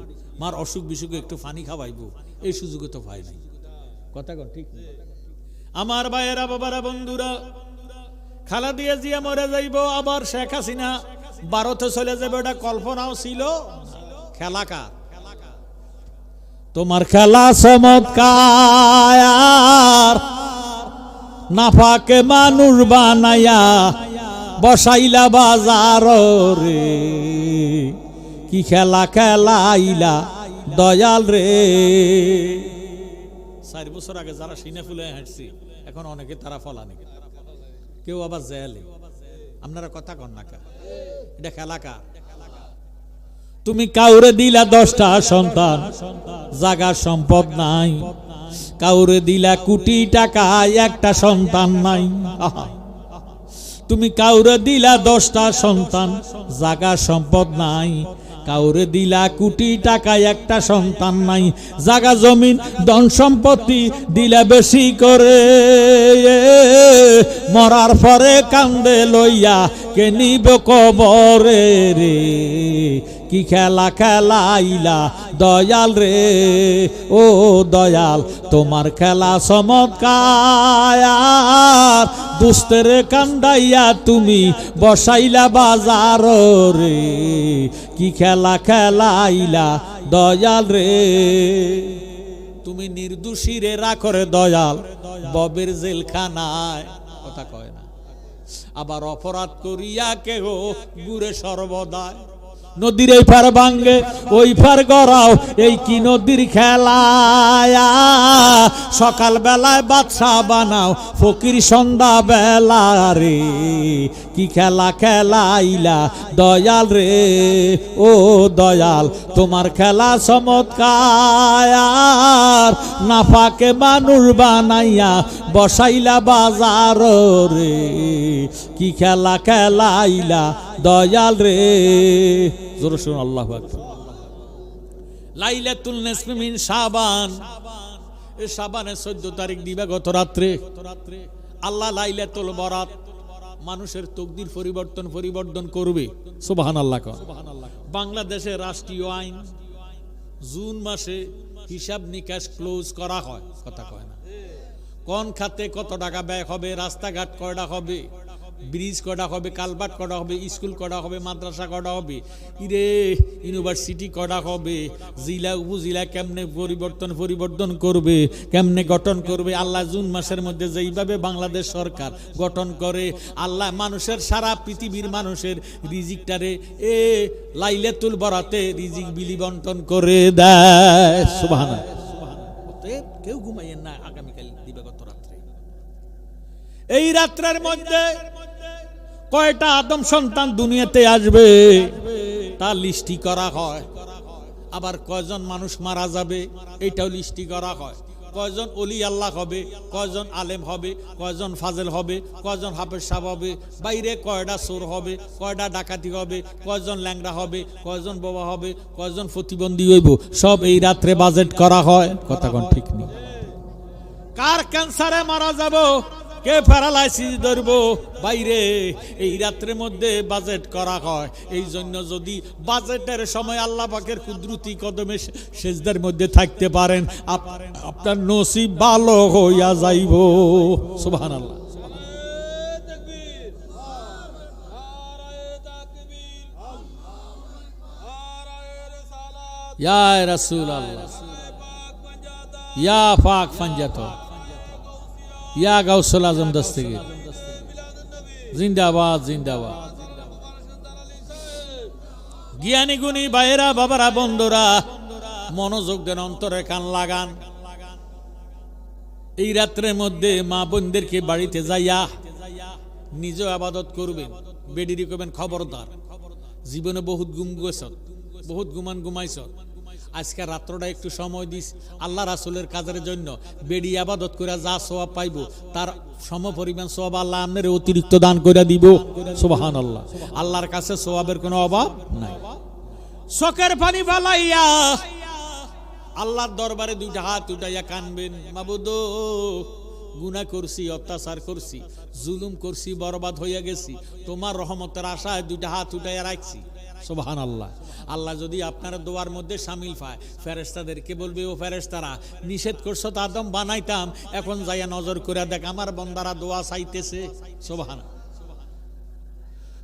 Speaker 1: মার অসুখ বিসুখে একটু পানি খাওয়াইব, এই সুযোগে তো পায় নাই। কথা কন ঠিক? আমার ভাইয়েরা, বাবারা, বন্ধুরা, খালেদা জিয়া মরে যাইব, আবার শেখ হাসিনা ভারতে চলে যাবে, এটা কল্পনাও ছিল? খেলাকার। তোমার খেলা চমৎকার, নাফাকে মানুষ বানাইয়া বসাইলা বাজার রে, কি খেলা খেলাইলা দয়াল রে। 4 বছর আগে যারা সিনে ফুলে হাঁটছি, এখন অনেকে তারা ফলানি, কেউ আবার জেলে। আপনারা কথা কন না, এটা খেলাকার। তুমি কাউরে দিলা 10টা সন্তান, জাগা সম্পদ নাই, কাউরে দিলা কোটি টাকা, একটা সন্তান নাই। তুমি কাউরে দিলা 10টা সন্তান, জাগা সম্পদ নাই, কাউরে দিলা কোটি টাকা, একটা সন্তান নাই, জাগা জমিন ধন সম্পত্তি দিলা বেশি করে, মরার পরে কান্দে লইয়া কে নিব কবরে রে, কি খেলা খেলাইলা দয়াল রে, ও দয়াল তোমার খেলা চমৎকার, দুস্তের কান্দাইয়া তুমি বসাইলা বাজার রে, কি খেলা খেলাইলা দয়াল রে। তুমি নির্দোষী রে রাখরে দয়াল ববের জেলখানায়। কথা কয় না? আবার অপরাধ করিয়া কেহ গুরে সর্বদায়, নদীর এই পার ভাঙ্গে ওই পার গড়াও, এই কি নদীর খেলায়া, সকাল বেলায় বাদশা বানাও ফকির সন্ধ্যা বেলা রে, কি খেলা খেলাইলা দয়াল রে, ও দয়াল তোমার খেলা চমৎকার, নাফাকে মানুষ বানাইয়া বসাইলা বাজার রে, কি খেলা খেলাইলা দয়াল রে। জোরে শুনুন আল্লাহু আকবার। লাইলাতুল নিসফি মিন শাবান, এই শাবানের 14 তারিখ দিবা গত রাত্রে আল্লাহ লাইলাতুল বরাত, মানুষের তকদির পরিবর্তন করবে। সুবহানাল্লাহ। বাংলাদেশের রাষ্ট্রীয় আইন জুন মাসে হিসাব নিকাশ ক্লোজ করা হয়। কথা কয় না? কোন খাতে কত টাকা ব্যয় হবে, রাস্তাঘাট কয়টা হবে, ব্রিজ করা হবে, কালভার্ট করা হবে, স্কুল করা হবে, মাদ্রাসা করা হবে, ইরে ইউনিভার্সিটি করা হবে, জেলা উপজেলা কেমনে পরিবর্তন করবে, কেমনে গঠন করবে। আল্লাহ জুন মাসের মধ্যে যেইভাবে বাংলাদেশ সরকার গঠন করে, আল্লাহ মানুষের সারা পৃথিবীর মানুষের রিজিকটারে লাইলাতুল বরাতে রিজিক বিলি বন্টন করে দেয়। সুবহানাল্লাহ। কেউ ঘুমাইয়েন না আগামীকাল দিবাগত রাত্রে। এই রাত্রের মধ্যে কয়টা আদম সন্তান দুনিয়াতে আসবে তার লিস্টি করা হয়। আবার কয়জন মানুষ মারা যাবে এইটাও লিস্টি করা হয়। কয়জন ওলি আল্লাহ হবে, কয়জন আলেম হবে, কয়জন ফাজেল হবে, কয়জন হাফেজ সাহেব হবে, বাইরে কয়টা চোর হবে, কয়টা ডাকাতি হবে, কয়জন ল্যাংড়া হবে, কয়জন বোবা হবে, কয়জন প্রতিবন্ধী হইব, সব এই রাত্রে বাজেট করা হয়। কথা কোন ঠিক নেই। কার ক্যান্সারে মারা যাব, কে প্যারালাইসিস ধরব, বাইরে এই রাত্রের মধ্যে বাজেট করা হয়। এই জন্য যদি বাজেটের সময় আল্লাহ পাকের কুদরতি কদমে সেজদার মধ্যে থাকতে পারেন, আপনার নসিব ভালো হইয়া যাইব। সুবহানাল্লাহ। ইয়া রাসূলুল্লাহ, ইয়া পাক ফাঞ্জাত, ইয়া গাউসুল আজম দস্তগীর, জিন্দাবাদ জিন্দাবাদ। জ্ঞানী গুণী ভাইয়েরা, বাবারা, বন্ধুরা, মনোযোগ দেন, অন্তরে কান লাগান। এই রাত্রের মধ্যে মা বোনদেরকে বাড়িতে যাইয়া নিজে আবাদত করবেন। বেডিরি করবেন, খবরদার, জীবনে বহুত গুম গেছ, বহুত ঘুমাইছ, আজকে রাত্রটা একটু সময় দিস আল্লাহ রাসূলের কাজের জন্য। বেডি আবাদত করে যা সওয়াব পাইব তার সমপরিমাণ সওয়াব আল্লাহ আপনার অতিরিক্ত দান করে দিব। সুবহানাল্লাহ। আল্লাহর কাছে সওয়াবের কোনো অভাব নাই। চোখের পানি ফালাইয়া আল্লাহর দরবারে দুইটা হাত উঠাইয়া কানবেন, মাবুদ গুনাহ করছি, অত্যাচার করছি, জুলুম করছি, বরবাদ হইয়া গেছি, তোমার রহমতের আশায় দুইটা হাত উঠাইয়া রাখছি। সুবহানাল্লাহ। আল্লাহ যদি আপনার দোয়ার মধ্যে শামিল পায়, ফেরেশতাদেরকে বলবে, ও ফেরেশতারা, নিষেধ করছো তো আদম বানাইতাম, এখন যাইয়া নজর করে দেখ আমার বান্দারা দোয়া চাইতেছে। সুবহানাল্লাহ।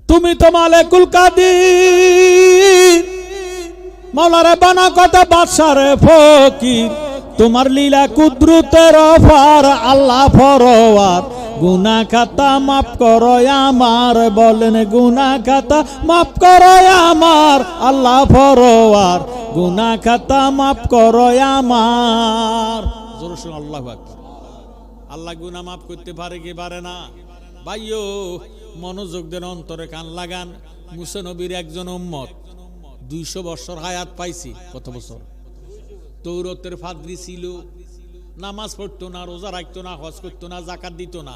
Speaker 1: তুমি তো মালিকুল কাদির, মাওলারে বানা কথা বাদশারে ফকির, তোমার লীলা কুদরতের অফার, আল্লাহ ফরওয়ার, গুনাহ খাতা মাফ করো আমার, বলেন গুনাহ খাতা মাফ করো আমার, আল্লাহ ফরওয়ার, গুনাহ খাতা মাফ করো আমার। জোরে শুন আল্লাহু আকবার। আল্লাহ গুনাহ মাফ করতে পারে কি পারে না? ভাইও মনোযোগ দেন, অন্তরে কান লাগান। মুসা নবীর একজন উম্মত, 200 বছর হায়াত পাইছি। কত বছর? তৌরাতের ফাদরি ছিল, নামাজ পড়তো না, রোজা রাখতো না, হজ করতো না, যাকাত দিত না,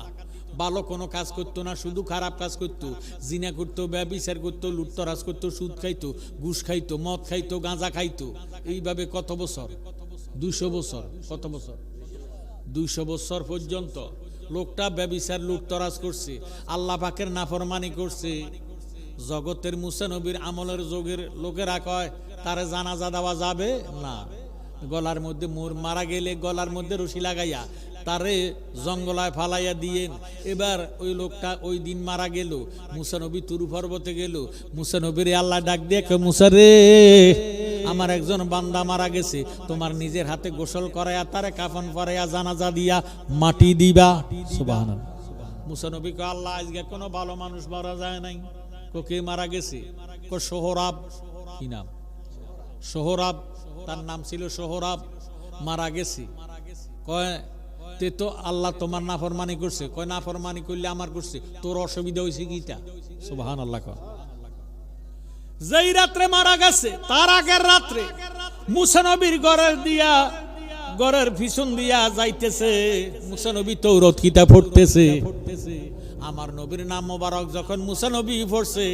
Speaker 1: ভালো কোনো কাজ করতো না, শুধু খারাপ কাজ করতো, জিনা করতো, ব্যভিচার করতো, লুটতরাজ করতো, সুদ খাইতো, ঘুষ খাইতো, মদ খাইতো, গাঁজা খাইতো। এইভাবে কত বছর? 200 বছর। কত বছর? 200 বছর পর্যন্ত লোকটা ব্যভিচার, লুটতরাজ করছে, আল্লাহ পাকের নাফরমানি করছে। জগতের মুসা নবীর আমলের যুগের লোকেরা কয় তারে জানাজা দেওয়া যাবে না। গলার মধ্যে মারা গেলে গলার মধ্যে রশি লাগাইয়া তারে জঙ্গলায় ফালাইয়া দিয়েন। এবার ওই লোকটা ওই দিন মারা গেল, মুসা নবী তুরু পর্বতে গেল, মুসা নবীর আল্লাহ ডাক দিয়ে, মুসা রে, আমার একজন বান্দা মারা গেছে, তোমার নিজের হাতে গোসল করাইয়া তারে কাফন পরাইয়া জানাজা দিয়া মাটি দিবা। সুবহানাল্লাহ। মুসা নবী কয়, আল্লাহ আজকে কোনো ভালো মানুষ মারা যায় নাই। কে মারা গেছে? সোহরাব। কি নাম? সোহরাব। তার নাম ছিল সোহরাব, মারা গেছে। কয় তে তো আল্লাহ তোমার নাফরমানি করছে। কয় নাফরমানি করলে আমার করছে, তোর অসুবিধা হয়েছে কিটা? সুবহানাল্লাহ। যেই রাত্রে মারা গেছে তার আগের রাত্রে মুসা নবীর ঘরের পিছন দিয়া যাইতেছে, মুসা নবী তৌরাত কিতাব পড়তেছে। আমার নবীর নাম মোবারক যখন মুসা নবী পড়ছে,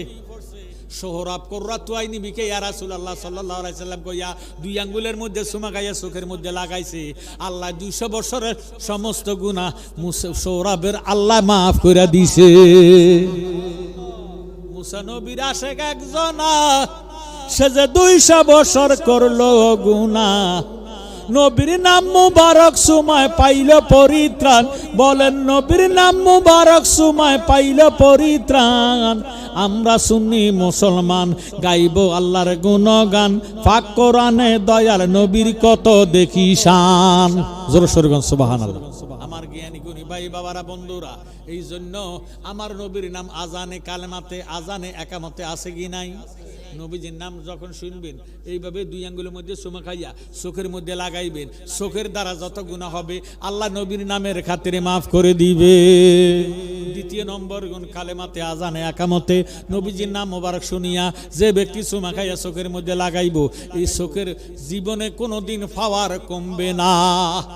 Speaker 1: সোহরাব কুররাতু আইনি বিকে ইয়া রাসূলুল্লাহ সাল্লাল্লাহু আলাইহি সাল্লাম কইয়া 2 আঙ্গুলের মধ্যে সুমা গাইয়া চোখের মধ্যে লাগাইছে। আল্লাহ 200 বছরের সমস্ত গুনাহ সোহরাবের আল্লাহ মাফ করে দিয়েছে। মুসা নবীর আশেক একজন, সে যে 200 বছর করলো গুনাহ, নবীর নাম মুবারক সময় পাইল পরিত্রাণ, বলেন নবীর নাম মুবারক সময় পাইল পরিত্রাণ। আমরা সুন্নি মুসলমান গাইব আল্লাহর গুণগান, পাক কোরআনে দয়াল নবীর কত দেখি শান। জোরে সোরে বলেন সুবহানাল্লাহ। আমার জ্ঞানী গুণী ভাই বাবারা বন্ধুরা, এই জন্য আমার নবীর নাম আজানে কালেমাতে আজানে একামতে আছে কি নাই? নবীজির নাম যখন শুনবেন এইভাবে দুই আঙ্গুলের মধ্যে চুমা খাইয়া চোখের মধ্যে লাগাইবেন, চোখের দ্বারা যত গুনাহ হবে আল্লাহ নবীর নামের খাতিরে মাফ করে দিবে। দ্বিতীয় নম্বর গুণ কালেমাতে আজানে একামতে নবীজির নাম মোবারক শুনিয়া যে ব্যক্তি চুমা খাইয়া চোখের মধ্যে লাগাইব, এই চোখের জীবনে কোনোদিন পাওয়ার কমবে না।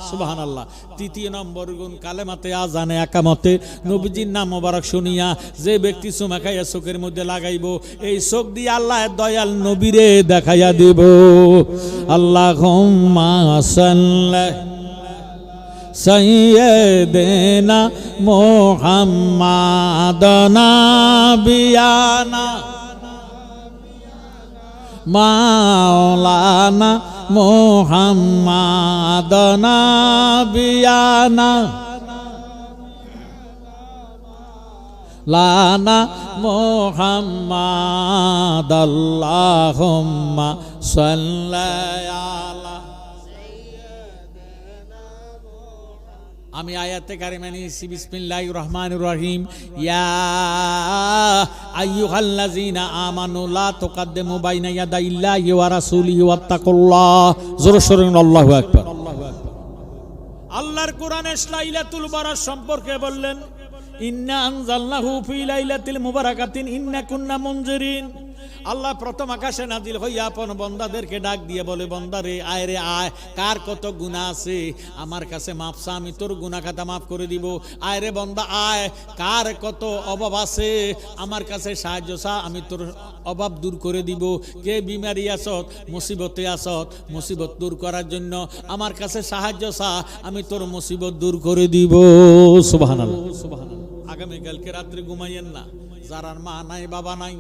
Speaker 1: সুবহানাল্লাহ। তৃতীয় নম্বর গুণ কালেমাতে আজানে একামতে নবীজির নাম মোবারক শুনিয়া যে ব্যক্তি চুমা খাইয়া চোখের মধ্যে লাগাইব, এই চোখ দিয়ে আল্লাহ দয়াল নবীরে দেখাইয়া দিব। আল্লাহুম্মা সাল্লি সাইয়্যিদিনা মুহাম্মাদান নাবিয়ানা মাওলানা মুহাম্মাদান নাবিয়ানা লানা মুহাম্মাদ আল্লাহুম্মা সাল্লি আলা। আমি আয়াতে কারিমা নিয়েছি, বিসমিল্লাহির রহমানির রহিম। ইয়া আইয়ুহাল্লাযীনা আমানু লা তুকাদ্দিমু বাইনা ইয়াদাইল্লাহি ওয়া রাসূলিহি ওয়াত্তাকুল্লাহ। জোরে সোরে আল্লাহু আকবার। আল্লাহর কোরআনে লাইলাতুল বারাত সম্পর্কে বললেন, ইন্না আনজালনাহু ফি লাইলাতিল মুবারাকাতিন ইন্না কুন্না মুনজিরিন। আল্লাহ প্রথম আকাশে নাজিল হইয়া আপন বন্দাদেরকে ডাক দিয়ে বলে, বন্দারে আয় রে আয়, কার কত গুনাহ আছে আমার কাছে মাফ চা, আমি তোর গুনাহ খাতা মাফ করে দিব। আয় রে বন্দা আয়, কার কত অভাব আছে আমার কাছে সাহায্য চা, আমি তোর অভাব দূর করে দিব। কে বিমারি আসত, মুসিবতে আসত, মুসিবত দূর করার জন্য আমার কাছে সাহায্য চা, আমি তোর মুসিবত দূর করে দিব। সুবহানাল্লাহ সুবহানাল্লাহ। আগামীকালকে রাত্রে ঘুমাইয়েন না, যার মা নাই বাবা নাই,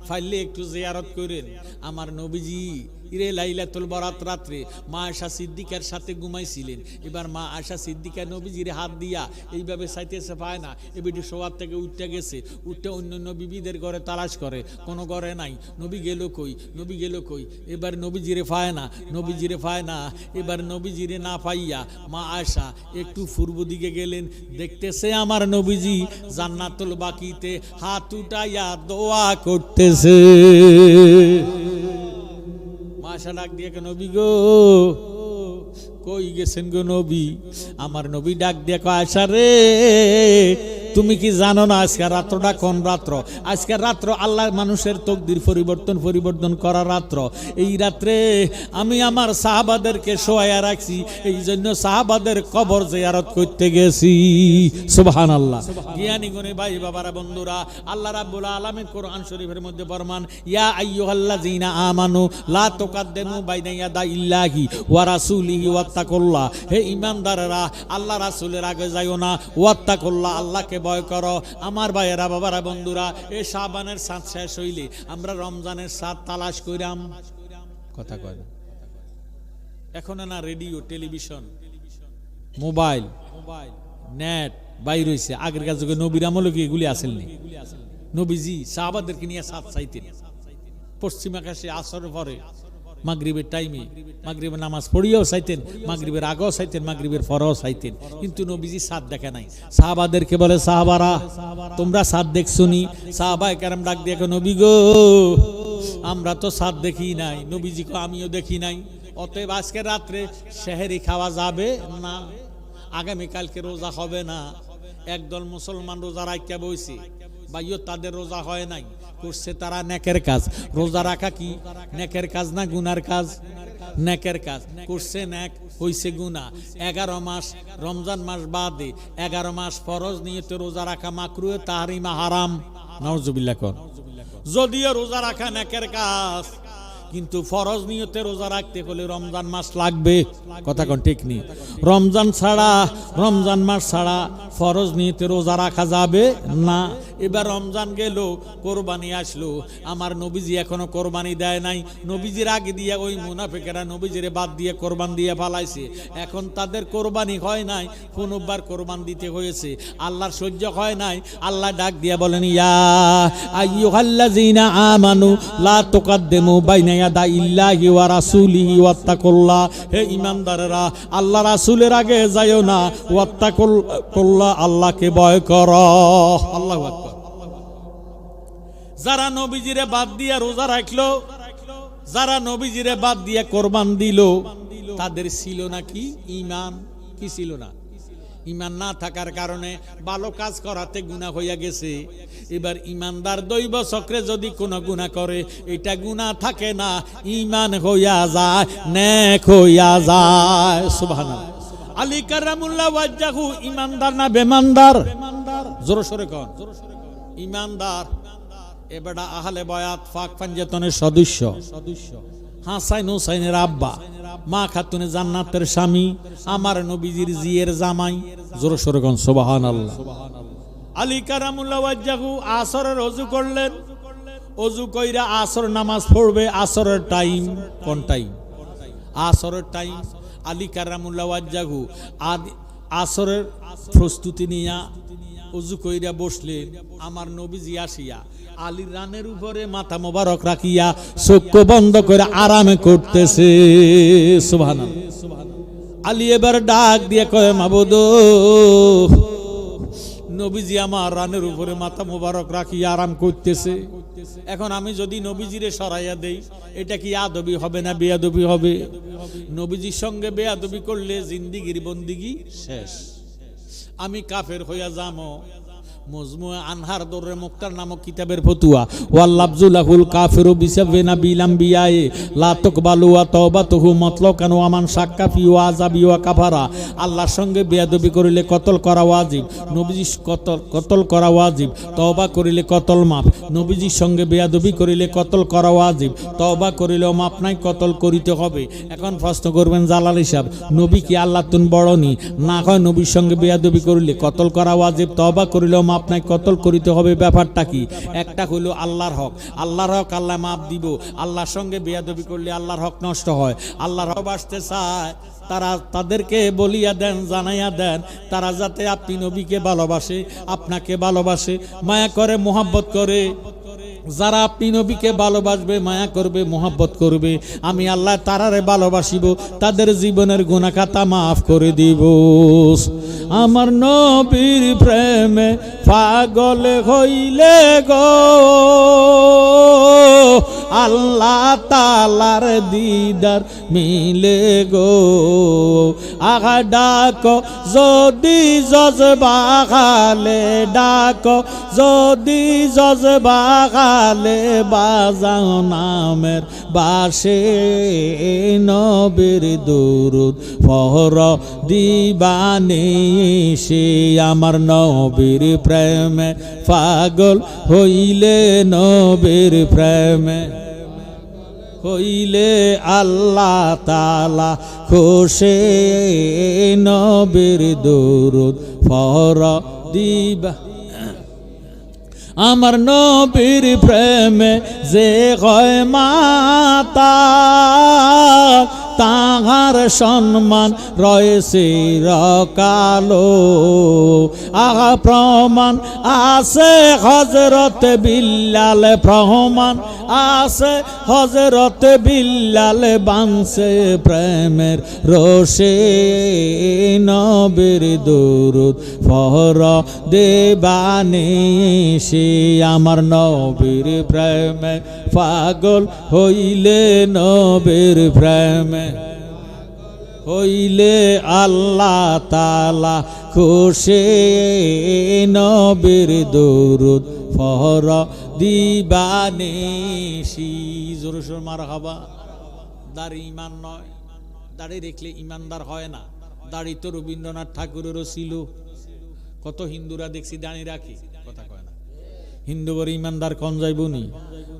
Speaker 1: ফাইলে একটু জিয়ারত করেন। আমার নবীজি ইরে লাইলাতুল বারাত রাত্রে মা আয়েশা সিদ্দিকার সাথে ঘুমাইছিলেন। এবার মা আয়েশা সিদ্দিকা নবীজির হাত দিয়া এইভাবে চাইতেছে, পায় না। এবিটি শোয়ার থেকে উঠতে গেছে, উঠতে অন্য অন্য বিবিদের ঘরে তালাশ করে, কোনো ঘরে নাই। নবী গেল কই, নবী গেল কই। এবার নবীজিরে পায় না, নবীজিরে পায় না। এবার নবীজিরে না পাইয়া মা আয়েশা একটু পূর্ব দিকে গেলেন, দেখতেছে আমার নবীজি জান্নাতুল বাকিতে হাত উঠাইয়া দোয়া করতেছে। মাশা ডাক দিয়ে, নবী গো কই গেছেন গো নবী? আমার নবী ডাক দিয়ে কয়, আয়েশা রে তুমি কি জানো না আজকের রাত্রটা কোন রাত্র? আজকের রাত্র আল্লাহ মানুষের তকদির পরিবর্তন করার রাত্র। এই রাত্রে আমি আমার সাহাবাদেরকে শোয়াইয়া রাখছি, এই জন্য সাহাবাদের কবর জিয়ারত করতে গেছি। সুবহানাল্লাহ। জ্ঞানী গুণী ভাই বাবারা বন্ধুরা, আল্লাহ রাব্বুল আলামিন কোরআন শরীফের মধ্যে ফরমান, ইয়া আইয়ুহাল্লাযীনা আমানু লা তুকাদ্দিমু বাইনা ইয়াদাইল্লাহি ওয়া রাসূলিহি ওয়াত্তাকুল্লাহ। হে ঈমানদারেরা, আল্লাহ রাসূলের আগে যাইও না, ওয়াত্তাকুল্লাহ আল্লাহকে ভয় করো। আমার ভাইয়েরা বাবারা বন্ধুরা, এই শাবানের সাত শেষ হইলে আমরা রমজানের সাত তালাশ কইরাম। কথা কয় না এখন না, রেডিও টেলিভিশন মোবাইল নেট বাইর হইছে। আগেরকার যুগে নবীর আমলে কি এগুলি আসেননি? নবীজি সাহাবাদেরকে নিয়ে সাত চাইতেন। পশ্চিম আকাশে আসরের পরে মাগরিবের টাইমে মাগরিবের নামাজ পড়িয়েও চাইতেন, মাগরিবের আগেও চাইতেন, মাগরিবের পরেও চাইতেন, কিন্তু নবীজি সাত দেখে নাই। সাহাবাদেরকে বলে, সাহাবারা তোমরা সাত দেখছুনি? সাহাবায়ে কেরাম ডাক দিয়ে, নবী গো আমরা তো সাত দেখি নাই। নবীজি কো আমিও দেখি নাই। অতএব আজকে রাত্রে সেহরি খাওয়া যাবে না, আগামীকালকে রোজা হবে না। একদল মুসলমান রোজা রাখতে বইছে, ভাইও তাদের রোজা হয় নাই, করছে তারা নেকের কাজ। রোজা রাখা কি নেকের কাজ না গুনার কাজ? নেকের কাজ করছে, নেক হইছে গুনাহ। 11 মাস রমজান মাস বাদে 11 মাস ফরজ নিয়তে রোজা রাখা মাকরুহ, তাহরিমা হারাম। নাউজুবিল্লাহ কোন। যদিও রোজা রাখা নেকের কাজ, কিন্তু ফরজ নিয়তে রোজা রাখতে হলে রমজান মাস লাগবে। কথা কোন ঠিক নেই? রমজান মাস ছাড়া ফরজ নিয়তে রোজা রাখা যাবে না। এবার রমজান গেল, কোরবানি আসলো, আমার নবীজি এখনো কোরবানি দেয় নাই। নবীজির আগে দিয়ে ওই মুনাফিকেরা নবীজিরে বাদ দিয়ে কোরবান দিয়ে পালাইছে। এখন তাদের কোরবানি হয় নাই, পুনর্বার কোরবান দিতে হয়েছে। আল্লাহর সহ্য হয় নাই, আল্লাহ ডাক দিয়ে বলেন, ইয়া আইয়ুহাল্লাযীনা আমানু লা তুকাদ্দিমু বাইনা ইয়াদা ইল্লাহি ওয়া রাসূলিহি ওয়াত্তাকুল্লাহ। হে ঈমানদারেরা, আল্লাহ রাসূলের আগে যাইও না, ওয়াত্তাকুল্লাহ, আল্লাহকে ভয় করো। আল্লাহু আকবার। যারা নবীজিরে বাদ দিয়ে রোজা রাখলো, যারা নবীজিরে বাদ দিয়ে কোরবান দিল, তাদের ছিল নাকি ঈমান? কি ছিল না? ঈমান না থাকার কারণে ভালো কাজ করাতে গুনাহ হইয়া গেছে। এবার ঈমানদার দৈব চক্রে যদি কোনো গুনাহ করে, এটা গুনাহ থাকে না, ঈমান হইয়া যায়, নেক হইয়া যায়। সুবহানাল্লাহ। আলী কারামুল্লাহ ওয়াজহু ঈমানদার না বেঈমানদার? জোরে সোরে কোন? ঈমানদার। এবারে আহলে বায়াত ফাক পাঞ্জাতনের সদস্য, হাসান হুসাইনের আব্বা, মা খাতুনে জান্নাতের স্বামী, আমার নবীজির জিয়ের জামাই। জোরে সোরে কোন সুবহানাল্লাহ। আলী কারামুল্লাহ ওয়াজহু আসরের ওযু করলেন, ওযু কইরা আসর নামাজ পড়বে। আসরের টাইম কোন টাইম? আসরের টাইম। আলী কারামুল্লাহ ওয়াজহু আসরের প্রস্তুতি নিয়া ওযু কইরা বসলেন। আমার নবীজি আসিয়া আলীর রানের উপরে মাথা মোবারক রাখিয়া চোখ বন্ধ করে আরামে করতেছে। সুবহানাল্লাহ। আলী এবার ডাক দিয়ে কয়, মাবুদ, নবীজি আমার রানের উপরে মাথা মোবারক রাখিয়া আরাম করতেছে, এখন আমি যদি নবীজিরে সরাইয়া দেই, এটা কি আদবি হবে না বেয়াদবি হবে? নবীজির সঙ্গে বেয়াদবি করলে জিন্দিগির বন্দিগি শেষ, আমি কাফের হইয়া যামো। মজমুআ আনহার দরে মুক্তার নামক কিতাবের ফতুয়া, ওয়াল্লাফজুলাহুল কাফিরু বিসাবিনা বিলামবিয়ায়ে লা তুকবালু ওয়া তাওবাতুহু মাতলাকান ওয়া মান শাক্কা ফি ওয়া আযাবি ওয়া কাফারা। আল্লাহর সঙ্গে বেয়াদবি করিলে কতল করা ওয়াজিব, নবীজি কতল করা ওয়াজিব, তওবা করিলে কতল মাফ। নবীজির সঙ্গে বেয়াদবি করিলে কতল করা ওয়াজিব, তওবা করিলেও মাফ নাই, কতল করিতে হবে। এখন প্রশ্ন করবেন জালাল হিসাব, নবী কি আল্লাহ তুন বড়নি? না হয় নবীর সঙ্গে বেয়াদবি করিলে কতল করা ওয়াজিব, তওবা করিলেও আপনার কতল করিতে হবে। ব্যাপারটা কি? একটা হইল আল্লাহর হক, আল্লাহর হক আল্লাহ মাপ দিব। আল্লাহর সঙ্গে বেয়াদবি করলে আল্লাহর হক নষ্ট হয়। আল্লাহর হক বাঁচতে চায়, তারা তাদেরকে বলিয়া দেন, জানাইয়া দেন, তারা যাতে আপনি নবীকে ভালোবাসে, আপনাকে ভালোবাসে, মায়া করে, মোহাব্বত করে। যারা আপনি নবীকে ভালোবাসবে, মায়া করবে, মোহাব্বত করবে, আমি আল্লাহ তারারে ভালোবাসিব, তাদের জীবনের গুনাহ খাতা মাফ করে দিব। আমার নবীর প্রেমে পাগল হইলে গো, আল্লাহ তাআলার দিদার মিলে গো। আগা ডাকো যদি জজবা খালে, ডাকো যদি জজবা খালে, বাজাও নামের বাসে নবীর দুরুদ পড় দিবানি সে। আমার নবীর প্রেমে পাগল হইলে, নবীর প্রেমে হইলে আল্লাহ তাআলা খুশি, নবীর দুরুদ পড় দিবা। আমার নবীর প্রেমে যে হয় মাতা, তাহার সম্মান রয়েছে রকালো। আহা প্রমাণ আছে হযরত বিল্লাল, প্রমাণ আছে হযরত বিল্লাল, বাংছে প্রেমের রশে নবীর দুরুদ পড় দেবানি সে। আমার নবীর প্রেমে পাগল হইলে, নবীর প্রেমে হইলে আল্লাহ তাআলা খুশি, নবীর দুরুদ পড় দিবানি সি। জোরে সোরে মারহাবা। দাড়ি ঈমান নয়, দাড়ি রেখলে ঈমানদার হয় না। দাড়ি তো রবীন্দ্রনাথ ঠাকুরেরও ছিল। কত হিন্দুরা দেখছি দাড়ি রাখি, কথা কয় না। হিন্দু বড় ঈমানদার কোন যাইবনি?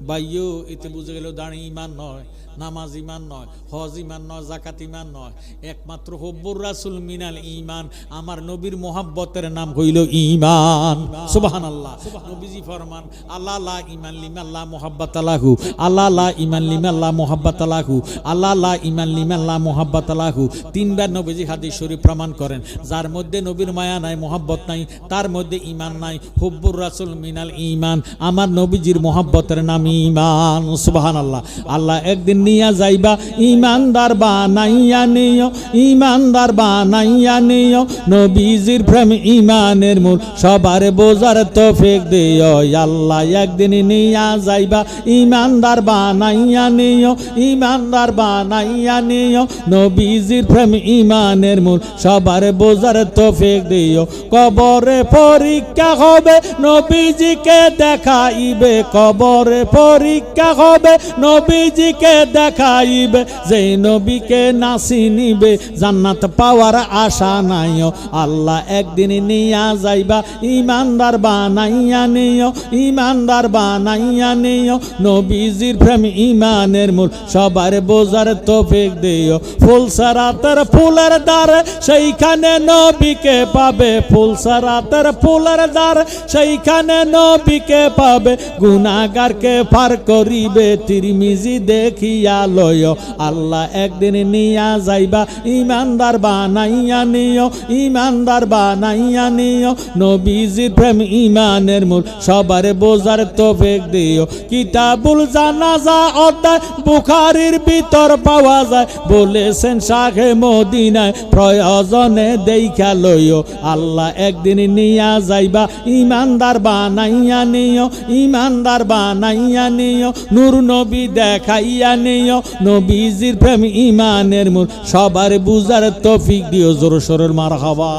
Speaker 1: বাইও এতে বুঝে গেল দাঁড়িয়ে ইমান নয়, নামাজ ইমান নয়, হজ ইমান নয়, জাকাত ইমান নয়, একমাত্র হব্বুর রাসূল মিনাল ঈমান, আমার নবীর মোহাব্বতের নাম হইল ঈমান। সুবহানাল্লাহ। নবীজি ফরমান আল্লাহ লা ঈমান লিমান লা মুহাব্বাত লাহু, আল্লাহ লা ঈমান লিমান লা মুহাব্বাত লাহু, আল্লাহ লা ঈমান লিমান লা মুহাব্বাত লাহু। তিনবার নবীজি হাদিস শরীফ প্রমাণ করেন, যার মধ্যে নবীর মায়া নাই, মোহাব্বত নাই, তার মধ্যে ঈমান নাই। হব্বুর রাসূল মিনাল ঈমান, আমার নবীজির মোহাব্বতের নাম ঈমান। সুবহানাল্লাহ। আল্লাহ একদিন নিয়া যাইবা, ইমানদার বানাইয়া নিও, ইমানদার বানাইয়া নিও, নবীজির প্রেম ইমানের মূল, সবার বোঝার তৌফিক দিও। আল্লাহ একদিন নিয়া যাইবা, ইমানদার বানাইয়া নিও, ইমানদার বানাইয়া নিও, নবীজির প্রেম ইমানের মূল, সবার বোঝার তৌফিক দিও। কবরে পরীক্ষা হবে, নবীজিকে দেখাইবে, কবরে পরীক্ষা হবে, নবীজিকে দেখাইবে, যে নবীকে নাসি নিবে, জান্নাত পাওয়ার আশা নাই। আল্লাহ একদিন নিয়া যাইবা, ইমানদার বানাইয়া নিও, ইমানদার বানাইয়া নিও, নবীজির প্রেম ইমানের মূল, সবার বোঝার তৌফিক দিও। ফুলসরাতের ফুলের দ্বারে সেইখানে নবীকে পাবে, ফুলসরাতের ফুলের দ্বারে সেইখানে নবীকে পাবে, গুনাহগারকে পার করিবে তিরমিজি দেখিয়া লয়। আল্লাহ একদিন নিয়া যাইবা, ইমানদার বানাইয়া নিও, ইমানদার বানাইয়া নিও, নবীজির প্রেম ইমানের মূল, সবার বোঝার তৌফিক দিও। কিতাবুল জানাজা অধ্যায় বুখারীর ভিতর পাওয়া যায়, বলেছেন শাহে মদিনায়, প্রয়োজনে দেখা লইও। আল্লাহ একদিন নিয়া যাইবা, ইমানদার বানাইয়া নিও, ইমানদার বানাইয়া নিও, নূর নবী দেখাইয়া নিও, নবীজির প্রেম ইমানের মূল, সবার বুঝার তৌফিক দিও। জোর সোরের মারহাবা।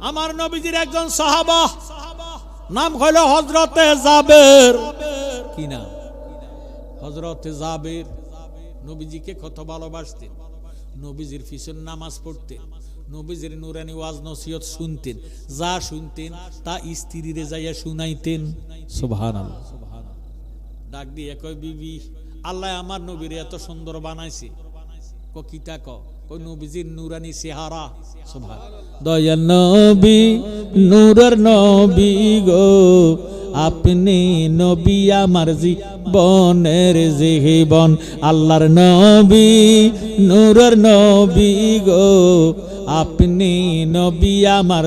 Speaker 1: আমার নবীজির একজন সাহাবা, নাম হলো হযরতে জাবের। কি নাম? হযরতে জাবের। নবীজিকে কত ভালোবাসতেন, নবীজির পিছন নামাজ পড়তেন, নবীজির নুরানি ওয়াজ নসিহত শুনতেন, যা শুনতেন তা স্ত্রীরে যাইয়া শুনাইতেন। সুবহানাল্লাহ। ডাক দিয়ে কয়, বিবি আল্লাহ আমার নবীরে এত সুন্দর বানাইছে। কিতা কই নবীজির নুরানি চেহারা। সুবহানাল্লাহ। দয়াল নবী, নূরের নবী গো, আপনি নবী আমার জীবনের জীবন। আল্লাহর নবী, নূরের নবী গো, আপনি নবী আমার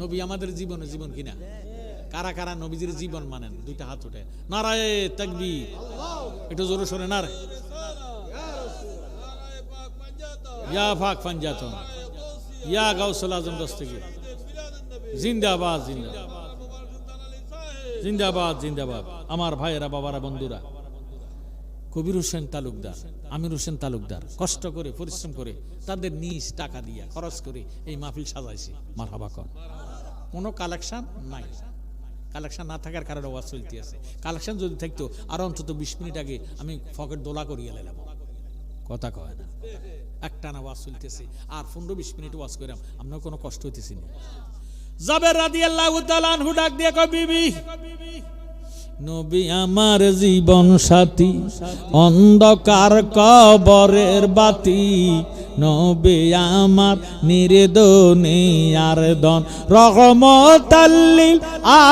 Speaker 1: নবী আমাদের জীবনের জীবন কিনা? কারা কারা নবীজির জীবন মানেন? দুইটা হাত উঠে। নারায়ে তাকবীর। একটু জোরে সরে নারে। ইয়া পাক পাঞ্জাতন, ইয়া গাউসুল আজম দস্তগীর, জিন্দাবাদ জিন্দাবাদ জিন্দাবাদ জিন্দাবাদ। আমার ভাইয়েরা, বাবারা, বন্ধুরা, কবির হোসেন তালুকদার, আমির হোসেন তালুকদার কষ্ট করে পরিশ্রম করে তাদের নিজ টাকা দিয়া খরচ করে এই মাহফিল সাজাইছে। মারহাবা কর। কোনো কালেকশন নাই, কালেকশন না থাকার কারণে ওয়াজ চলতে আছে। কালেকশন যদি থাকতো আর অন্তত 20 মিনিট আগে আমি পকেট দোলা করিয়ে লাইলাম। কথা কয় না, একটা না ওয়াজ চলতেছে আর 15-20 মিনিট ওয়াজ কইরাম, আপনার কোনো কষ্ট হইতেছে না। জাবের রাদিয়াল্লাহু তাআলা আনহু ডাক দিয়ে কয়, বিবি নবী আমার জীবন সাথী, অন্ধকার কবরের বাতি, নবী আমার নির্দনিয়ার দন, রহমতাল লিল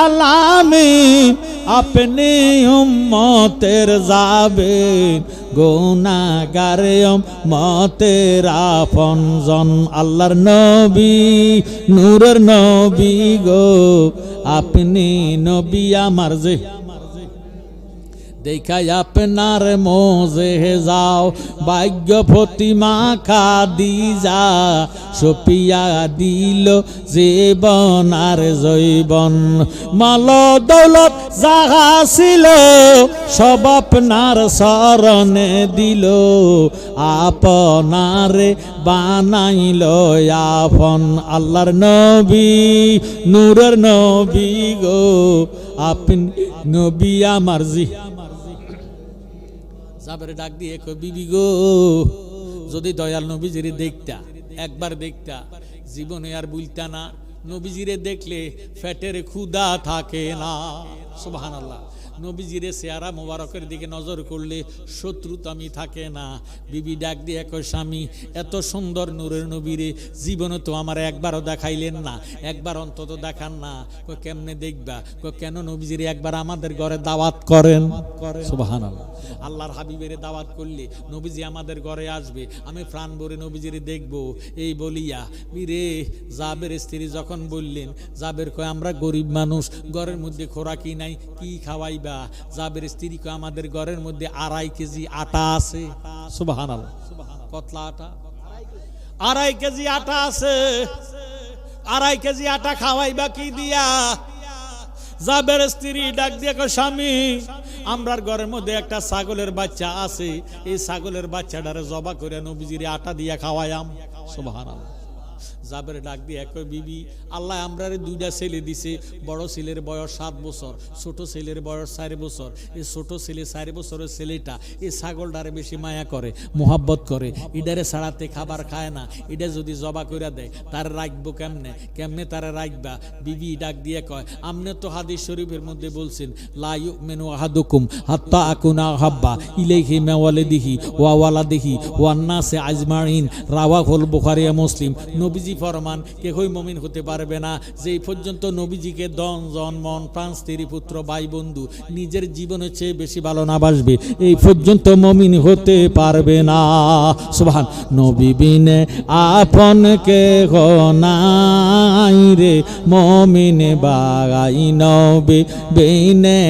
Speaker 1: আলামিন, আপনি উম্মতের যাবেন, গুনাহগার উম্মতের আপনজন। আল্লাহর নবী, নূরের নবী গো, আপনি নবী আমার যে দেখাই আপনার মোজে যাও, ভাগ্য প্রতিমা খাদিজা সপিয়া দিল জীবন আর জৈবন, মাল দৌলত যাহা ছিল সব আপনার শরণে দিল, আপনারে বানাইল আপন। আল্লাহর নবী, নূরের নবী গো, আপনি নবী আমার জাবের ডাক দিয়ে কই, বিবি গো যদি দয়াল নবীজির দেখতা, একবার দেখতা, জীবনে আর বুলতা না, নবীজিরে দেখলে পেটের ক্ষুধা থাকে না। সুবহানাল্লাহ। নবীজিরে চেহারা মোবারকের দিকে নজর করলে শত্রুতামি থাকে না। বিবি ডাক দিয়ে কয়, স্বামী এত সুন্দর নূরের নবীরে জীবনে তো আমার একবারও দেখাইলেন না, একবার অন্তত দেখান না। কয় কেমনে দেখবা? কয় কেন নবীজিরে একবার আমাদের ঘরে দাওয়াত করেন। সুবহানাল্লাহ। আল্লাহর হাবিবের দাওয়াত করলে নবীজি আমাদের ঘরে আসবে, আমি প্রাণ ভরে নবীজিরে দেখব। এই বলিয়া বীরে জাবের স্ত্রী যখন বললেন, জাবের কয় আমরা গরিব মানুষ, ঘরের মধ্যে খোরাকি নাই, কি খাওয়াইবা? জাবের স্ত্রী কয় আমাদের ঘরের মধ্যে 2.5 কেজি আটা আছে। সুবহানাল্লাহ। কতলা আটা? 2.5 কেজি আটা আছে। 2.5 কেজি আটা খাওয়াইবা কি দিয়া? জাবের স্ত্রী ডাক দিয়ে কয়, স্বামী আমরার ঘরের মধ্যে একটা ছাগলের বাচ্চা আছে, এই ছাগলের বাচ্চাটারে জবা করে নবীজিরে আটা দিয়া খাওয়ায়াম। সুবহানাল্লাহ। জাবের ডাক দিয়ে কয়, বিবি আল্লাহ আমরারে 2টা ছেলে দিছে, বড় ছেলের বয়স 7 বছর, ছোট ছেলের বয়স 4 বছর। এই ছোট ছেলে 4 বছরের ছেলেটা এই ছাগলটারে বেশি মায়া করে, মোহাব্বত করে, ইডারে ছাড়াতে খাবার খায় না। এটা যদি জবা করে দেয় তার রাখবো কেমনে? কেমনে তারা রাখবা? বিবি ডাক দিয়ে কয়, আমনে তো হাদিস শরীফের মধ্যে বলছেন, লা ইউমিনু আহাদুকুম হাত্তা আকুনা হাব্বা ইলাইহি মা ওয়ালিদিহি ওয়া ওয়ালাদিহি ওয়ান নাসি আজমাইন, রাওয়াহুল বুখারী ও মুসলিম। নবীজি ফরমান, কেহই মুমিন হতে পারবে না যেই পর্যন্ত নবীজিকে ধন জন মন প্রাণ স্ত্রী পুত্র ভাই বন্ধু নিজের জীবনের চেয়ে বেশি ভালো না বাসবে, এই পর্যন্ত মুমিন হতে পারবে না। সুবহান। নবী বিনে আপন কেহ নাই রে মুমিন বাগাই, নবী বিনে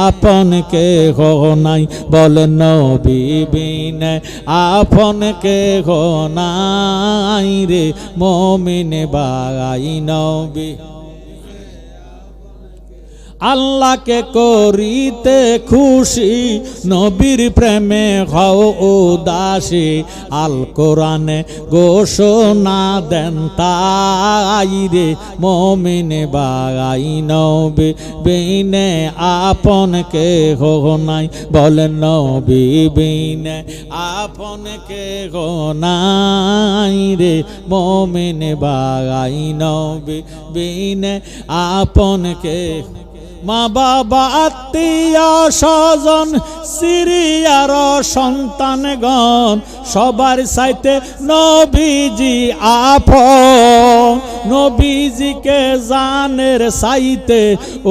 Speaker 1: আপন কেহ নাই, বল নবী বিনে আপন কেহ নাই রে মুমিন বাগাই, নবী। আল্লাহকে করিতে খুশি, নবীর প্রেমে হও উদাসী, আল কোরআনে ঘোষণা দেন তাই রে মুমিন বাগাই, নবী বিনে আপন কেহ নাই, বলেন নবী বিনে আপন কেহ নাই রে মুমিন বাগাই, নবী বিনে আপন কেহ। মা বাবা আত্মীয় স্বজন সিরিয়ার সন্তানগণ সবার চাইতে নবীজি আপন, নবীজিকে জানের চাইতে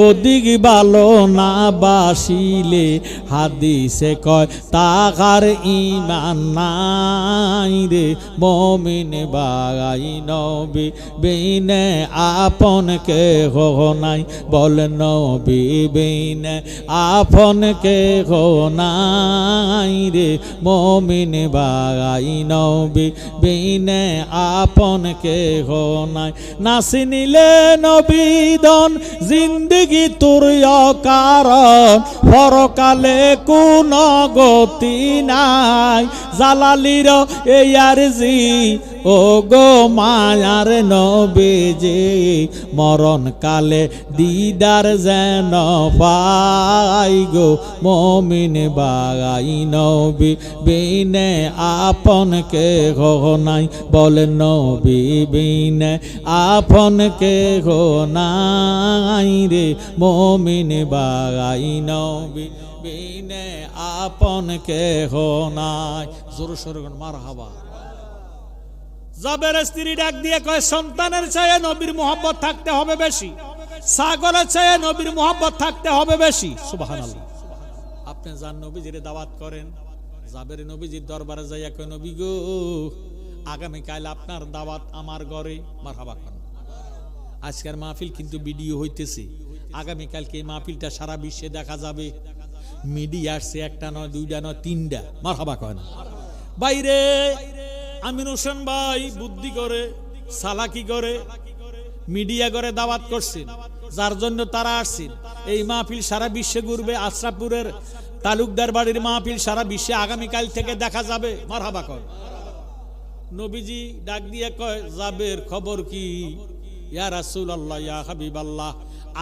Speaker 1: অধিক ভালো না বাসিলে হাদিসে কয় তাহার ঈমান নাই রে মুমিন বাগাই, নবী বিনে আপন কেহ নাই, বলেন নবী বিনে আপন কেহ নাই রে মুমিন বাগাই, নবী বিনে আপন কেহ নাই। নাসি নিলে নবীদন জিন্দিগি তোর কারণ, পরকালে কোন গতি নাই, জালালির এই আরজি ও গো মায়ার নবীজি, মরণ কালে দিদার যেন পাই গো মুমিন বাগাই, নবী বিনে আপন কেহ নাই, বলেন নবী বিনে আপন কেহ নাই রে মুমিন বাগাই, নবী বিনে আপন কেহ নাই। জোর সোরে মারহাবা। জাবের স্ত্রী ডাক দিয়ে কয়, সন্তানের চেয়ে নবীর মোহাব্বত থাকতে হবে বেশি, ছাগলের চেয়ে নবীর মোহাব্বত থাকতে হবে বেশি। সুবহানাল্লাহ। আপনি যান নবীজির দাওয়াত করেন, জাবের নবীজির দরবারে যাইয়া কয়, নবী গো আগামীকাল আপনার দাওয়াত আমার ঘরে। মারহাবা করেন। আজকের মাহফিল কিন্তু ভিডিও হইতেছে, আগামীকালকে এই মাহফিলটা সারা বিশ্বে দেখা যাবে। মিডিয়া আসছে, একটা নয়, 2টা নয়, 3টা। মারহাবা করেন। বাইরে আমির হোসেন ভাই বুদ্ধি করে চালাকি করে মিডিয়া করে দাওয়াত করছেন, যার জন্য তারা আসছেন। এই মাহফিল সারা বিশ্বে ঘুরবে। আশরাফপুরের তালুকদার বাড়ির মাহফিল সারা বিশ্বে আগামীকাল থেকে দেখা যাবে। মারহাবা কর। নবীজি ডাক দিয়ে কয়, জাবের খবর কি? ইয়া রাসূলুল্লাহ, ইয়া হাবিবাল্লাহ,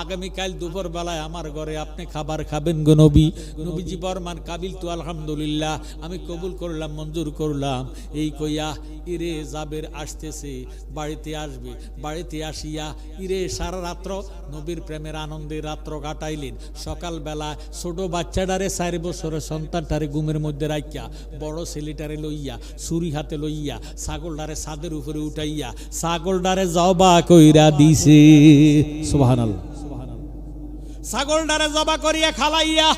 Speaker 1: আগামীকাল দুপুর বেলায় আমার ঘরে আপনি খাবার খাবেন গো নবী। নবীজি বরমান কাবিল তু আলহামদুলিল্লাহ, আমি কবুল করলাম, মঞ্জুর করলাম। এই কইয়া ইরে জাবের আসতেছে, বাড়িতে আসবে। বাড়িতে আসিয়া ইরে সারা রাত্র নবীর প্রেমের আনন্দে রাত্র কাটাইলেন। সকালবেলা ছোট বাচ্চাটারে 4 বছরের সন্তানটারে ঘুমের মধ্যে রাখিয়া বড় ছেলেটারে লইয়া ছুরি হাতে লইয়া ছাগলটারে ছাদের উপরে উঠাইয়া ছাগলটারে জবা কইরা দিছে। সুবহানাল্লাহ। ছাগলটারে জবা করিয়া খালাইয়া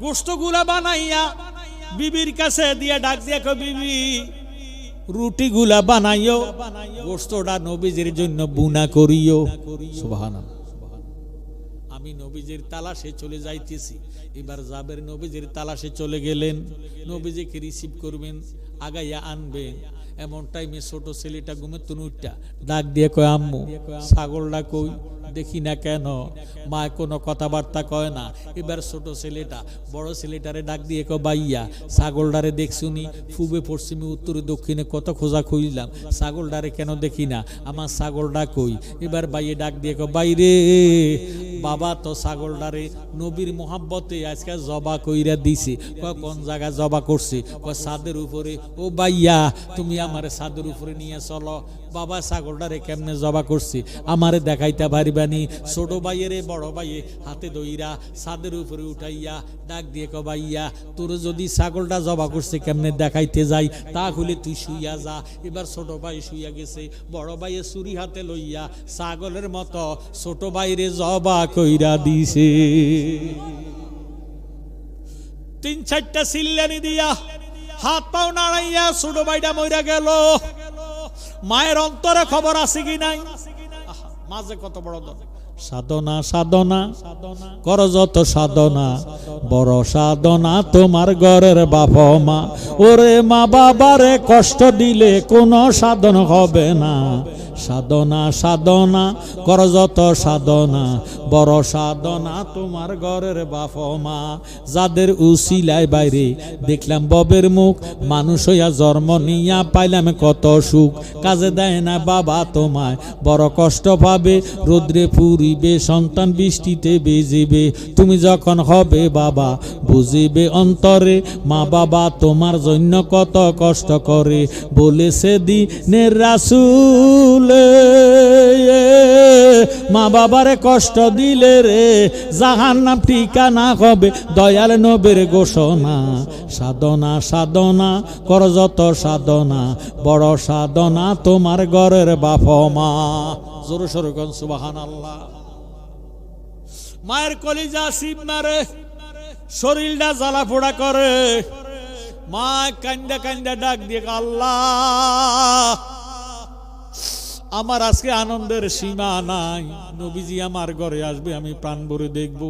Speaker 1: গোশতগুলা বানাইয়া বিবির কাছে দিয়ে ডাক দিয়া কই, বিবি রুটিগুলা বানাইও, গোশতটা নবীজির জন্য বুনা করিও। সুবহানাল্লাহ। আমি নবীজির তালাশে চলে যাইতেছি। এবার জাবের নবীজির তালাশে চলে গেলেন। নবীজিকে রিসিভ করবেন, আগাইয়া আনবেন। এমন টাইমে ছোট ছেলেটা ঘুমের তুনুটা ডাক দিয়ে কয়, আম্মু ছাগলটা কই, দেখি না কেন? মা কোনো কথাবার্তা কয় না। এবার ছোট ছেলেটা বড় ছেলেটারে ডাক দিয়ে কয়, বাইয়া ছাগলটারে দেখছুনি? পূবে পশ্চিমে উত্তরে দক্ষিণে কত খোঁজা খুঁজলাম, ছাগলটারে কেন দেখি না? আমার ছাগলটা কই? এবার বাইয়ে ডাক দিয়ে কয়, বাইরে বাবা তো ছাগলটারে নবীর মোহাব্বতে আজকে জবা কইরা দিছে। কয় কোন জায়গা জবা করছে? কয় ছাদের উপরে। ও বাইয়া তুমি আমারে ছাদের উপরে নিয়ে চলো। বাবা ছাগলটারে কেমনে জবা করছে আমারে দেখাইতে পারিবানি? ছোট ভাইয়েরে বড় ভাইয়ে হাতে দইরা ছাদের উপরে উঠাইয়া ডাক দিয়ে কয়, বাইয়া তোর যদি ছাগলটা জবা করছে কেমনে দেখাইতে যাই, তাহলে তুই শুইয়া যা। এবার ছোট ভাই শুইয়া গেছে। বড় ভাইয়ে ছুরি হাতে লইয়া ছাগলের মতো ছোট ভাইরে জবা কইরা দিছে। 3-4টা সিল্লানি দিয়া হাত পাও নাড়াইয়া ছোট ভাইটা মইরা গেল। মায়ের অন্তরে খবর আছে কি নাই? মাঝে কত বড় সাধনা সাধনা কর যত সাধনা, বড় সাধনা তোমার ঘরের বাপ মা। ওরে মা বাবারে কষ্ট দিলে কোনো সাধন হবে না। সাধনা সাধনা কর যত সাধনা, বড় সাধনা তোমার ঘরের বাপ মা। যাদের উসিলায় বাইরে দেখলাম ববের মুখ, মানুষ হইয়া জন্ম নিয়া পাইলাম কত সুখ। কাজে দেয় না বাবা তোমায়, বড় কষ্ট পাবে, রোদ্রে পুরিবে সন্তান, বৃষ্টিতে বেজিবে। তুমি যখন হবে বাবা বুঝিবে অন্তরে, মা বাবা তোমার জন্য কত কষ্ট করে। বলেছে দিনের রাসূল মা বাবারে কষ্ট দিলে রে জাহান্নাম ঠিকানা হবে, দয়াল নবীর ঘোষণা। সাধনা সাধনা কর যত সাধনা, বড় সাধনা তোমার ঘরের বাপ মা। জোরে সোরে কোন সুবহানাল্লাহ। মায়ের কলিজা সিম মারে, শরীরটা জ্বালা পোড়া করে। মা কান্দা কান্দা ডাক দিয়ে, আল্লাহ আমার আজকে আনন্দের সীমা নাই। নবীজি আমার ঘরে আসবে, আমি প্রাণ ভরে দেখব।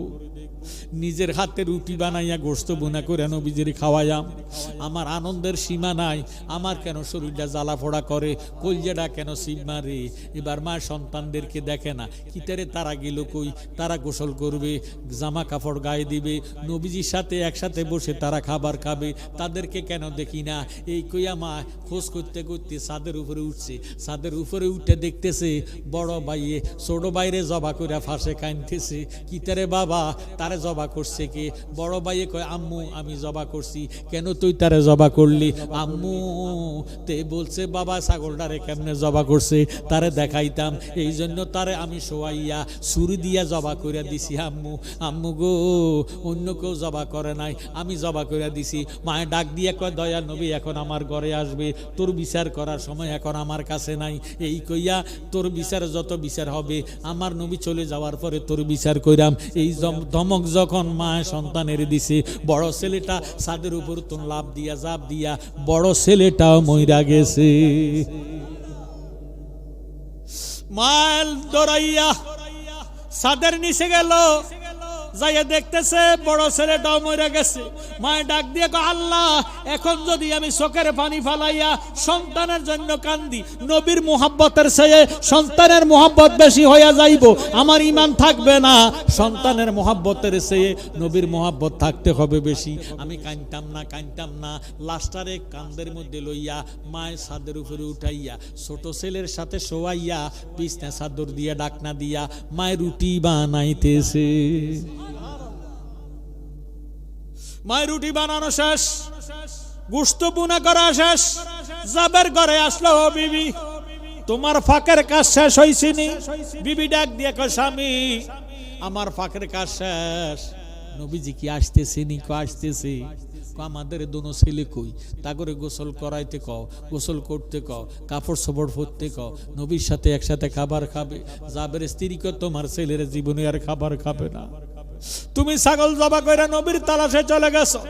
Speaker 1: নিজের হাতে রুটি বানাইয়া গোশত বোনা করে নবীজির খাওয়াইয়াম। আমার আনন্দের সীমা নাই। আমার কেন শরীরটা জ্বালা ফোড়া করে, কলজাটা কেন সিম মারে। এবার মা সন্তানদেরকে দেখে না, কিতারে তারা গেল কই? তারা গোসল করবে, জামা কাপড় গায়ে দিবে, নবীজির সাথে একসাথে বসে তারা খাবার খাবে, তাদেরকে কেন দেখি না? এই কইয়া মা খোঁজ করতে করতে ছাদের উপরে উঠছে। ছাদের উপরে উঠে দেখতেছে বড় ভাইয়ে ছোট ভাইরে জবা করে ফাঁসে কাঁদতেছে। কিতারে বাবা তারে জবা করছে কে? বড় ভাইয়ে কয়, আম্মু আমি জবা করছি। কেন তুই তারে জবা করলি? আম্মু তে বলছে বাবা ছাগলটারে কেমনে জবা করছে তারে দেখাইতাম, এই জন্য তারে আমি শোয়াইয়া ছুরি দিয়া জবা করে দিছি। আম্মু আম্মু গো, অন্য কেউ জবা করে নাই, আমি জবা করে দিছি। মায়ে ডাক দিয়ে কয়, দয়াল নবী এখন আমার ঘরে আসবে, তোর বিচার করার সময় এখন আমার কাছে নাই। এই কইয়া তোর বিচার যত বিচার হবে, আমার নবী চলে যাওয়ার পরে তোর বিচার কইরাম। এই ধমক যখন মা সন্তানের দিছে, বড় ছেলেটা ছাদের উপর তো লাভ দিয়া জাপ দিয়া বড় ছেলেটাও মইরা গেছে। মাল দৌড়াইয়া ছাদের নিচে গেল, যাইয়া দেখতেছে বড় ছেলেটাও মরে গেছে। মায়ে ডাক দিয়ে কয়, আল্লাহ, এখন যদি আমি চোখের পানি ফালাইয়া সন্তানের জন্য কান্দি, নবীর মুহাব্বতের চেয়ে সন্তানের মুহাব্বত বেশি হইয়া যাইব, আমার ঈমান থাকবে না। সন্তানের মুহাব্বতের চেয়ে নবীর মুহাব্বত থাকতে হবে বেশি। আমি কাঁদতাম না। লাস্টারে কান্দের মধ্যে লইয়া মায়ের ছাদের উপরে উঠাইয়া ছোট ছেলের সাথে শোয়াইয়া বিছনা চাদর দিয়া ডাকনা দিয়া মায়ের রুটি বানাইতেছে। মায়ের রুটি বানানো শেষ, গোশত বুনা করা শেষ, জাবের ঘরে আসলো, ও বিবি, তোমার ফাঁকের কাজ শেষ হইছিনি? বিবি ডাক দিয়ে কয়, স্বামী, আমার ফাঁকের কাজ শেষ। নবীজি কি আসতেছেনি? আসতেছে। আমাদের দোনো ছেলে কই, তা করে গোসল করাইতে কও, গোসল করতে কও, কাপড় চোপড় পরতে কও, নবীর সাথে একসাথে খাবার খাবে। জাবের স্ত্রী কয়, তোমার ছেলের জীবনে আর খাবার খাবে না, তুমি ছাগল জবা কইরা নবীর তালাশে চলে গেছো।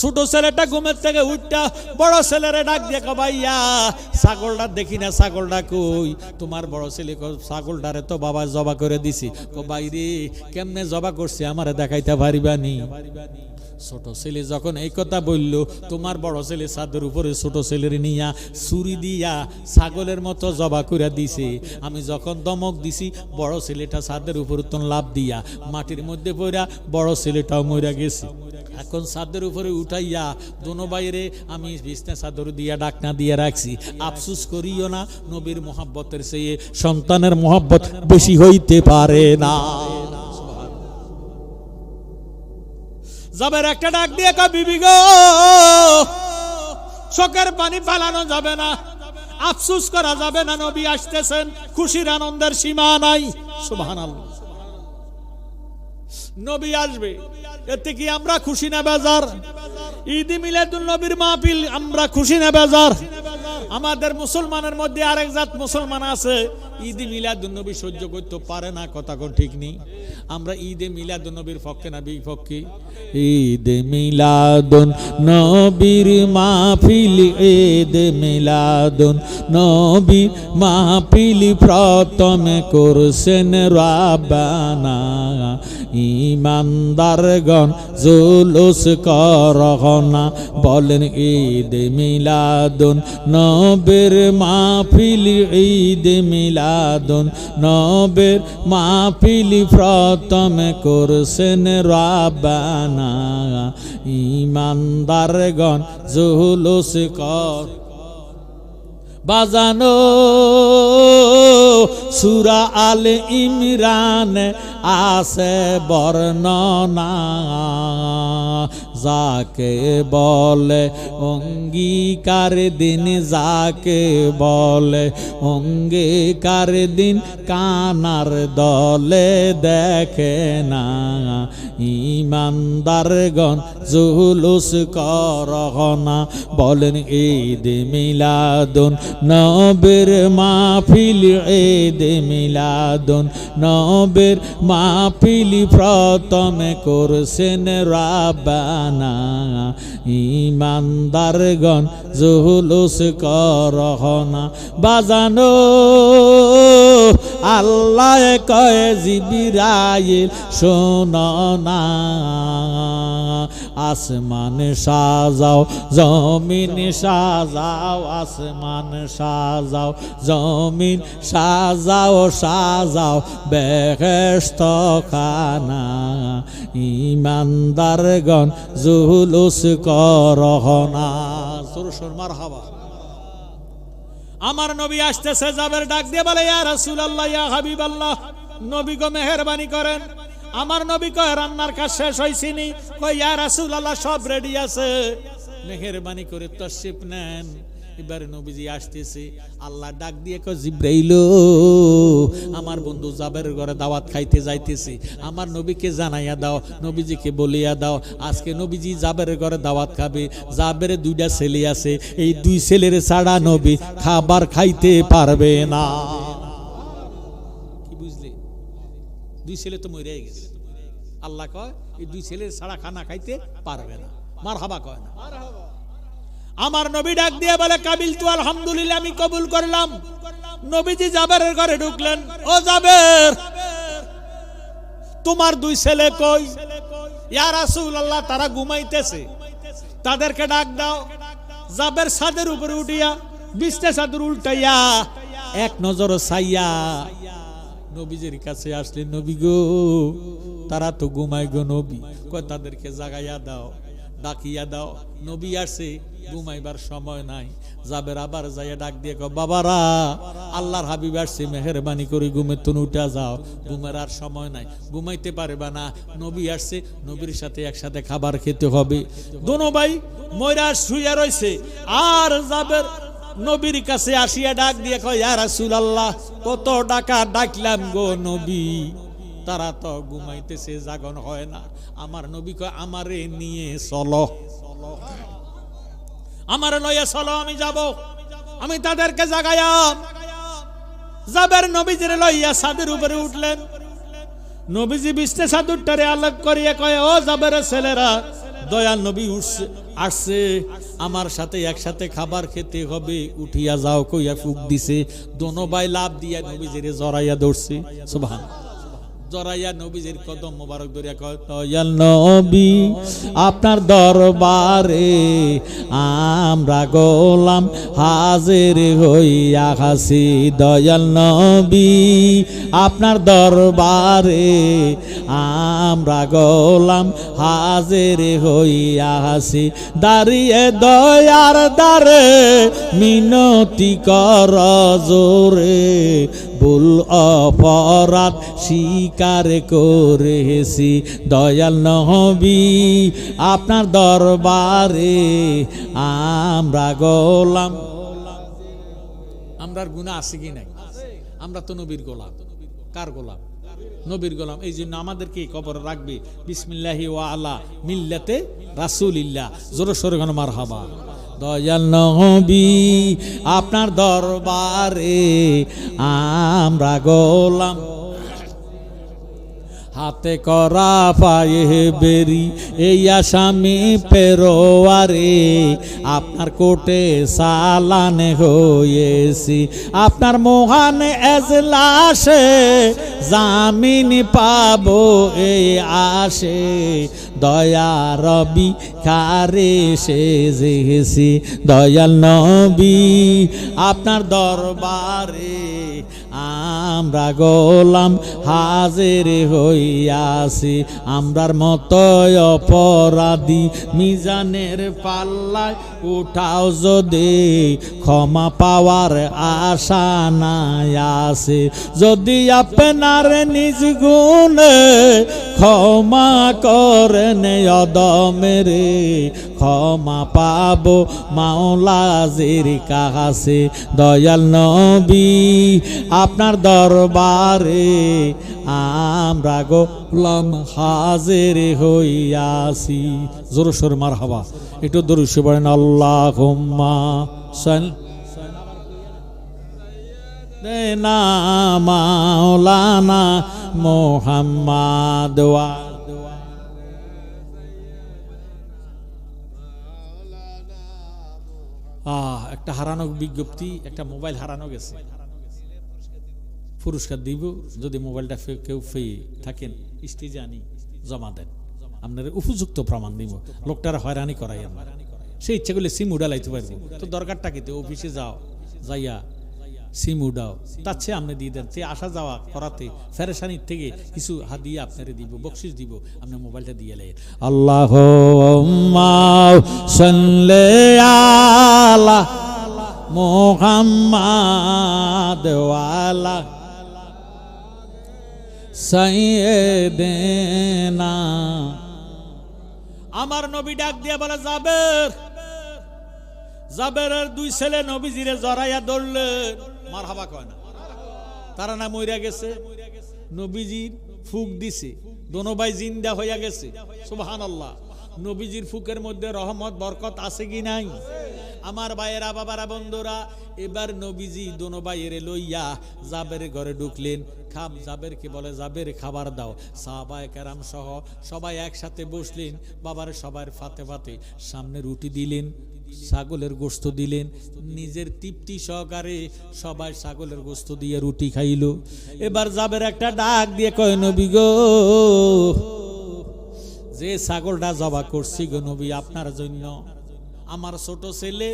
Speaker 1: ছোট ছেলেটা ঘুমের থেকে উঠটা বড় ছেলেরে ডাক দিয়ে কয়, ভাইয়া, ছাগলটা দেখি না, ছাগলটা কই? তোমার বড় ছেলে কয়, ছাগলটারে তো বাবা জবা করে দিছি। কয়, বাইরে কেমনে জবা করছে আমারে দেখাইতে পারিবানি? ছোট ছেলে যখন এই কথা বলল, তোমার বড় ছেলে ছাদের উপরে ছোট ছেলের নিয়া ছুরি দিয়া ছাগলের মতো জবা করে দিছে। আমি যখন দমক দিছি, বড় ছেলেটা ছাদের উপর তো লাভ দিয়া মাটির মধ্যে পড়া বড় ছেলেটাও মরে গেছে। এখন ছাদের উপরে উঠাইয়া দোনো বাইরে আমি বিছনা চাদর দিয়া ডাকনা দিয়ে রাখছি। আফসুস করিও না, নবীর মুহাব্বতের চেয়ে সন্তানের মুহাব্বত বেশি হইতে পারে না। জাবের একটা ডাক দিয়ে কয়, বিবি গো, চোখের পানি ফালানো যাবে না, আফসোস করা যাবে না, নবী আসতেছেন, খুশির আনন্দের সীমা নাই। সুবহানাল্লাহ। নবী আসবে, এতে কি আমরা খুশি না বেজার? ঈদে মিলাদুন নবীর মাহফিল, আমরা খুশি না বেজার? আমাদের মুসলমানের মধ্যে আরেক জাত মুসলমান আছে, ঈদে মিলাদুন নবী সহ্য করতে পারে না। কথা কোন ঠিক নেই? আমরা ঈদে মিলাদুন নবীর পক্ষে না বিপক্ষে? ঈদে মিলাদুন নবীর মাহফিল, ঈদে মিলাদুন নবীর মাহফিল প্রথমে করছেন রাব্বানা। ঈমানদারগণ জুলুস করনা, বলেন ঈদে মিলাদুন নবীর মাহফিল, ঈদে মিলাদুন নবীর মাহফিল প্রথমে করছেন রাব্বানা। ঈমানদারগণ জুলুস কর। বাজানো সূরা আল ইমরান আছে বর্ণনা, যাকে বলে অঙ্গীকার দিন, যাকে বলে অঙ্গীকার দিন, কানার দলে দেখে না। ঈমানদারগণ জুলুস করনা, বলেন ঈদে মিলাদুন নবীর মাহফিল, ঈদে মিলাদুন নবীর মাহফিল প্রথমে করছেন রাব্বানা। ঈমানদারগণ জুলুস করনা। বাজানো আল্লাহ কয় জিবরাইল শোনো না, আসমান সাজাও জমিন সাজাও, আসমান সাজাও জমিন সাজাও, সাজাও বেহেশত খানা। ঈমানদারগণ জুলুস করনা। সুরসুর মারহাবা। আমার নবী আসতেছে, জাবের ডাক দিয়ে বলে, ইয়া রাসূলুল্লাহ, ইয়া হাবিবাল্লাহ, নবী গো মেহেরবানি করেন। আমার নবী কয়, রান্নার কাজ শেষ হইছিনি? কয়, ইয়া রাসূলুল্লাহ, সব রেডি আছে, মেহেরবানি করে তশরিফ নেন। এবারে নবীজি আসতেছে, আল্লাহ ডাক দিয়ে কয়, জিব্রাইল, আমার বন্ধু জাবের ঘরে দাওয়াত খাইতে যাইতেছে, আমার নবীকে জানাইয়া দাও, নবীজিকে বলিয়া দাও, আজকে নবীজি জাবের ঘরে দাওয়াত খাবে। জাবের দুইটা ছেলে আছে, এই দুই ছেলের ছাড়া নবী খাবার খাইতে পারবে না। কি বুঝলে? দুই ছেলে তো মরে গেছে। আল্লাহ কয়, এই দুই ছেলের ছাড়া খানা খাইতে পারবে না। মারহাবা কয় না? আমার নবী ডাক দিয়ে বলে, কাবিল তু, আলহামদুলিল্লাহ, আমি কবুল করলাম। নবীজি জাবেরের ঘরে ঢুকলেন। ও জাবের, তোমার দুই ছেলে কই? ইয়া রাসূলুল্লাহ, তারা ঘুমাইতেছে, তাদেরকে ডাক দাও। জাবের ছাদের উপরে উঠিয়া বিছনা চাদর উল্টাইয়া এক নজর চাইয়া নবীজির কাছে আসলেন। নবী গো, তারা তো ঘুমায় গো নবী। কয় তাদেরকে জাগাইয়া দাও, ডাকিয়া দাও। নবী আসে, ঘুমাইবার সময় নাই। জাবের আবার যাইয়া ডাক দিয়ে কয় বাবারা, আল্লাহর হাবিব আসছে, মেহেরবানি করে ঘুমে তুন উঠা যাও, ঘুমের আর সময় নাই, ঘুমাইতে পারবা না। নবী আসছে, নবীর সাথে একসাথে খাবার খেতে হবে। দোনো ভাই ময়রা শুইয়া রইছে। আর জাবের নবীর কাছে আসিয়া ডাক দিয়ে কয় ইয়া রাসূলুল্লাহ, কত ডাকা ডাকলাম গো নবী, তারা তো ঘুমাইতেছে, জাগন হয় না। আমার নবী কয় আমারে নিয়ে চলো, আমারে লইয়া চলো, আমি যাব, আমি তাদেরকে জাগাইয়া। জাবের নবীজিরে লইয়া ছাদের উপরে উঠলেন। নবীজি বিছনা চাদরটারে আলাগ করিয়া কয় ও জাবের ছেলেরা, দয়াল নবী উঠছে, আসছে, আমার সাথে একসাথে খাবার খেতে হবে, উঠিয়া যাও কইয়া ফুক দিছে। দোনো ভাই লাভ দিয়া নবীজিরে জড়াইয়া ধরছে। সুবহানাল্লাহ। জড়াইয়া নবীজির কদম মোবারক ধরিয়া কয় দয়াল নবী, আপনার দরবারে আমরা গোলাম হাজির হইয়া আছি। দয়াল নবী, আপনার দরবারে আমরা গোলাম হাজির হইয়া আছি। দাঁড়িয়ে দয়ার দ্বারে মিনতি কর জোরে, ভুল অপরাধ স্বীকার করেছি। দয়াল নবী, আপনার দরবারে আমরা গোলাম। আমরার গুনাহ আছে কি নাই? আমরা তো নবীর গোলাম। কার গোলাম? নবীর গোলাম। এই জন্য আমাদেরকে কবর রাখবে বিসমিল্লাহি ওয়া আলা মিল্লাতে রাসূলিল্লাহ। জোরে সোরে গান মারহাবা। দয়াল নবী, আপনার দরবারে আমরা গোলাম, হাতে করা পায়ে বেরি এই আসামি পেরোয়ারে, আপনার কোটে সালানে হয়েছি, আপনার মহান এজলাসে জামিন পাবো এই আসে। দয়া রবি কারে সেজেছি। দয়াল নবী, আপনার দরবারে আমরা গোলাম হাজির হইয়াছি। আমরার মতো অপরাধী মিজানের পাল্লায় উঠাও যদি, ক্ষমা পাওয়ার আশা নাই আছে। যদি আপনার নিজ গুণে ক্ষমা করেন অদমেরে, ক্ষমা পাবো মাওলাজির কাছে। দয়াল নবী, আপনার দরবারে আমরা গোলাম হাজির হইয়াছি। জোরে সোরে মারহাবা। একটু দরুদ শরীফ পড়েন। আল্লাহুম্মা সাল্লিনা মাওলানা মুহাম্মাদ ওয়া একটা হারানো বিজ্ঞপ্তি, একটা মোবাইল হারানো গেছে, পুরস্কার দিব। যদি মোবাইলটা কেউ পেয়ে থাকেন স্টেজে আনি জমা দেন, আপনার উপযুক্ত প্রমাণ দিব। লোকটার হয়রানি করাই আমরা, সে ইচ্ছা করলে সিম উড়ালাইতে পারবো। তো দরকারটা কি? অফিসে যাও, যাইয়া সিম উড়াও, তার চেয়ে আপনি দিয়ে দেন। সে আসা যাওয়া করাতে ফেরেশানির থেকে কিছু হাদিয়া আপনারে দিব, বকশিস দিব, আপনি মোবাইলটা দিয়ে লেন। আল্লাহুম্মা সাল্লি আলা মুহাম্মাদ ওয়া আলা সাইয়্যিদিনা। আমার নবী ডাক দিয়ে বলে জাবের, জাবেরের দুই ছেলে নবীজিরে জড়াইয়া ধরলেন। মারহাবা কয় না? তারা না মইরা গেছে, নবীজির ফুক দিছে, দোনো ভাই জিন্দা হইয়া গেছে। সুবহানাল্লাহ। নবীজির ফুকের মধ্যে রহমত বরকত আছে কি নাই? আমার ভাইয়েরা, বাবারা, বন্ধুরা, এবার নবীজি দোনো ভাইয়েরে লইয়া জাবের ঘরে ঢুকলেন। জাবেরকে বলে জাবের খাবার দাও। সাহাবায়ে কেরাম সহ সবাই একসাথে বসলেন। বাবার সবার ফাতে ফাতে সামনে রুটি দিলেন, ছাগলের গোশত দিলেন, নিজের তৃপ্তি সহকারে সবাই ছাগলের গোশত দিয়ে রুটি খাইল। এবার জাবের একটা ডাক দিয়ে কয়, নবী গো, যে ছাগলটা জবা করছি গো নবী আপনার জন্য, আমার ছোট ছেলে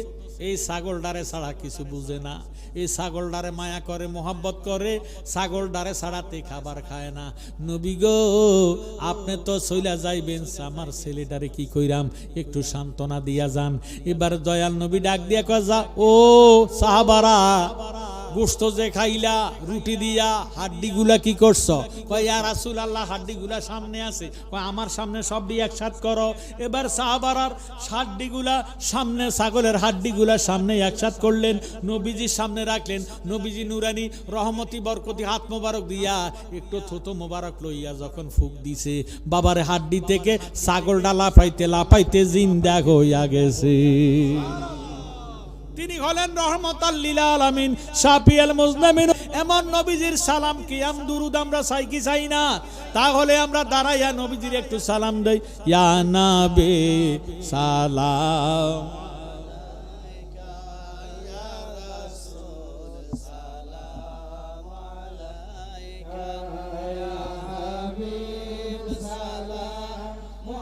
Speaker 1: এই ছাগলডারে ছাড়া কিছু বুঝে না, এই ছাগলডারে মায়া করে, মোহাব্বত করে, ছাগলডারে ছাড়াতে খাবার খায় না। নবী গো, আপনি তো চইলা যাইবেন, আমার ছেলেটারে কি কইরাম, একটু সান্ত্বনা দিয়া যান। এবার দয়াল নবী ডাক দিয়া কয়, যা ও সাহাবারা, গোশত যে খাইলা রুটি দিয়া হাড্ডিগুলা কি করছো? কয় ইয়া রাসূলুল্লাহ, হাড্ডিগুলা সামনে আছে। কয় আমার সামনে সবই একসাথ করো। এবার সাহাবারার হাড্ডিগুলা সামনে, ছাগলের হাড্ডিগুলা সামনে একসাথ করলেন, নবীজির সামনে রাখলেন। নবীজি নুরানি রহমতি বরকতি হাত মোবারক দিয়া একটু থুতু মোবারক লইয়া যখন ফুক দিছে, বাবার হাড্ডি থেকে ছাগলটা লাফাইতে লাফাইতে জিন্দা হইয়া গেছে। তিনি হলেন রহমতাল লিল আলামিন, শাফিউল মুজনামিন। এমন নবীজির সালাম কিয়াম দুরুদ আমরা চাই কি চাই না? তাহলে আমরা দাঁড়াইয়া নবীজির একটু সালাম দেই, ইয়া নবী সালাম আলাইকা, ইয়া রাসূল সালাম আলাইকা, ইয়া হাবিব সালাম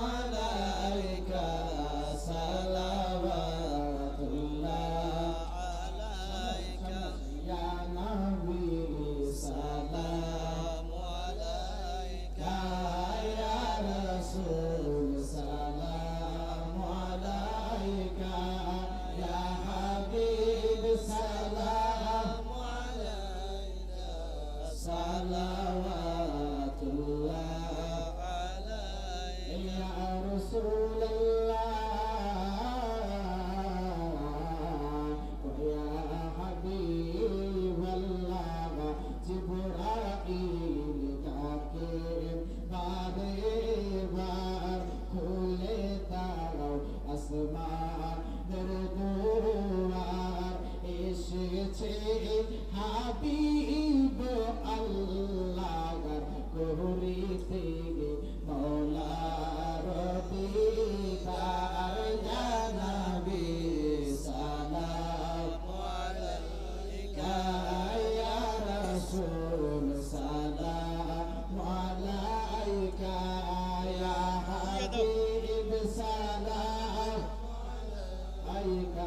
Speaker 1: আলাইকা, হাবিব আল্লাহ করিতে মওলার দিদার, ইয়া নবী সালাম আলাইকা, ইয়া রাসূল সালাম আলাইকা, ইয়া হাবিব সালাম আলাইকা,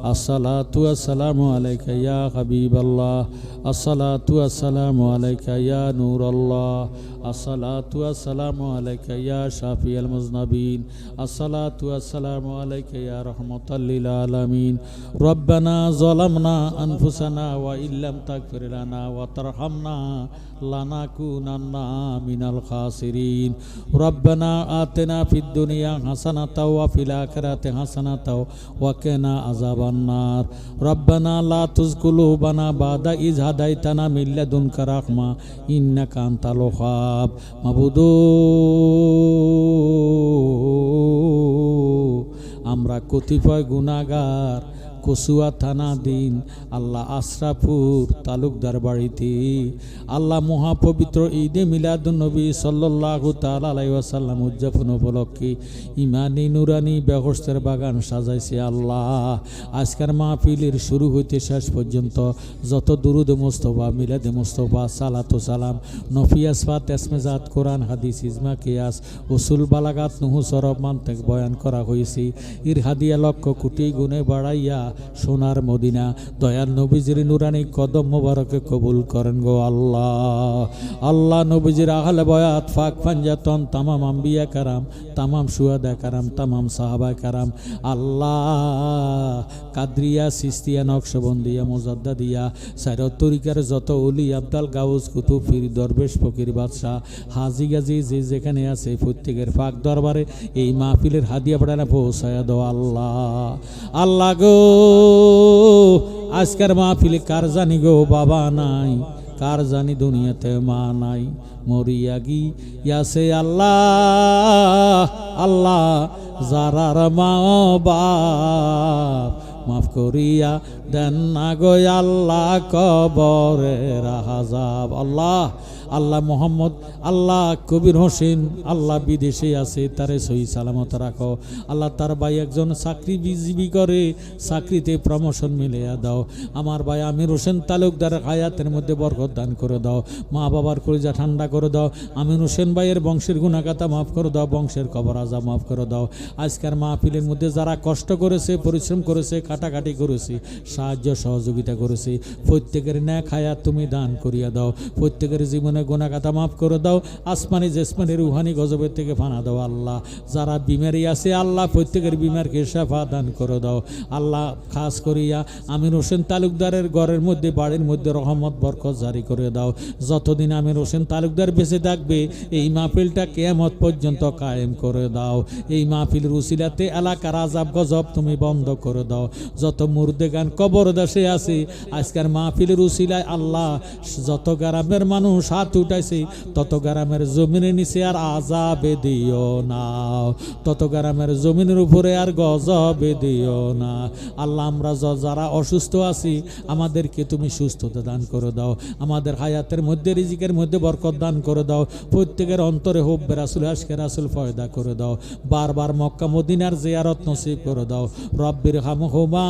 Speaker 1: আসসালাতু ওয়াসসালামু আলাইকা ইয়া হাবিবাল্লাহ, আসসালাতু ওয়াসসালামু আলাইকা ইয়া নূরাল্লাহ, আসসালাতু ওয়াসসালামু আলাইকা ইয়া শাফিয়াল মুজনাবিন, আসসালাতু ওয়াসসালামু আলাইকা ইয়া রাহমাতাল লিল আলামিন। রব্বানা যালামনা আনফুসানা ওয়া ইল্লাম তাগফির লানা ওয়া তারহামনা লানাকুনান্না মিনাল খাসিরিন। রব্বানা আতিনা ফিদ দুনিয়া হাসানাতাও ওয়া ফিল আখিরাতি হাসানাতাও ওয়া কিনা আযাবান নার। রব্বানা লা তুযগ কুলুবানা বাদা ইয হাদাইতানা মিন লাদুনকা রাহমা ইন্নাকা আনতাল ওয়াহ্হাব। মাবুদু, আমরা কতিপয় গুনাহগার কসুয়া থানাধীন আল্লাহ আশরাফুর তালুকদার বাড়িতে আল্লাহ মহাপবিত্র ঈদে মিলাদুন্নবী সাল্লাল্লাহু তাআলা আলাইহি ওয়াসাল্লাম উদযাপন উপলক্ষে ইমানি নুরানি বেহেশতের বাগান সাজাইছে। আল্লাহ আজকের মাহফিলের শুরু হইতে শেষ পর্যন্ত যত দুরুদ মুস্তফা, মিলাদে মুস্তফা, সালাতু সালাম, নফিয়াস ফাত, এসমেজাত, কোরআন হাদিস, ইজমা কিয়াস, উসুল বালাগাত, নুহু সরব মান্তেক বয়ান করা হয়েছে। ইর হাদিয়া লক্ষ কোটি গুণে বাড়াইয়া সোনার মদিনা দয়াল নবীজির নুরানি কদম মোবারকে কবুল করেন গো আল্লাহ। আল্লাহ নবীজির আহলে বয়াত, ফাক ফাঞ্জাতন, তামাম আম্বিয়া কারাম, তামাম শুহাদা কারাম, তামাম সাহাবা কারাম, আল্লাহ কাদরিয়া, সিস্তিয়া, নকশবন্দিয়া, মুজাদ্দাদিয়া, সাইরত তরিকার যত ওলি আবদাল, গাউস, কুতুব, পীর, দরবেশ, ফকির, বাদশাহ, হাজি গাজী যে যেখানে আছে প্রত্যেকের পাক দরবারে এই মাহফিলের হাদিয়া পাঠানো পৌঁছায়া দাও আল্লাহ। আল্লাহ গো, আজকের মাহফিলে কার জানি গো বাবা নাই, কার জানি দুনিয়াতে মা নাই, মরিয়া গিয়াছে আল্লাহ। আল্লাহ যারার মা বাপ মাফ করিয়া দেন না গো আল্লাহ কবরের আযাব। আল্লাহ আল্লাহ মোহাম্মদ, আল্লাহ কবির হোসেন, আল্লাহ বিদেশে আছে, তারে সহি সালামত রাখো। আল্লাহ তার ভাই একজন চাকরিজীবী করে, চাকরিতে প্রমোশন মিলিয়ে দাও। আমার ভাই আমির হোসেন তালুকদার হায়াতের মধ্যে বরকত দান করে দাও। মা বাবার কলিজা ঠান্ডা করে দাও। আমির হোসেন ভাইয়ের বংশের গুনাহগাতা মাফ করে দাও, বংশের কবর আযাব মাফ করে দাও। আজকের মাহফিলের মধ্যে যারা কষ্ট করেছে, পরিশ্রম করেছে, কাটাকাটি করেছে, সাহায্য সহযোগিতা করেছে, প্রত্যেকের ন্যাক হায়াত তুমি দান করিয়া দাও। প্রত্যেকের জীবনে গুনাহগাতা মাফ করে দাও। আসমানি জেসমানি রুহানি গজবের থেকে ফানা দাও। আল্লাহ যারা বিমারি আছে, আল্লাহ প্রত্যেকের বিমারকে শাফা দান করে দাও। আল্লাহ খাস করিয়া আমির হোসেন তালুকদারের ঘরের মধ্যে, বাড়ির মধ্যে রহমত বরকত জারি করে দাও। যতদিন আমির হোসেন তালুকদার বেঁচে থাকবে এই মাহফিলটা কিয়ামত পর্যন্ত কায়েম করে দাও। এই মাহফিলের উসিলাতে এলাকার আযাব গজব তুমি বন্ধ করে দাও। যত মুর্দেগান কবর দেশে আছে আজকের মাহফিলের উসিলায় আল্লাহ যত গ্রামের মানুষ হাত উঠাইছে তত গ্রামের জমিনের নিচে আর আযাবে দিও না, তত গ্রামের জমিনের উপরে আর গজবে দিও না। আল্লাহ আমরা যারা অসুস্থ আছি আমাদেরকে তুমি সুস্থতা দান করে দাও। আমাদের হায়াতের মধ্যে, রিজিকের মধ্যে বরকত দান করে দাও। প্রত্যেকের অন্তরে হুব্বে রাসূল, আশকে রাসূল পয়দা করে দাও। বারবার মক্কা মদিনার জিয়ারত নসিব করে দাও। রব্বির হামহুমা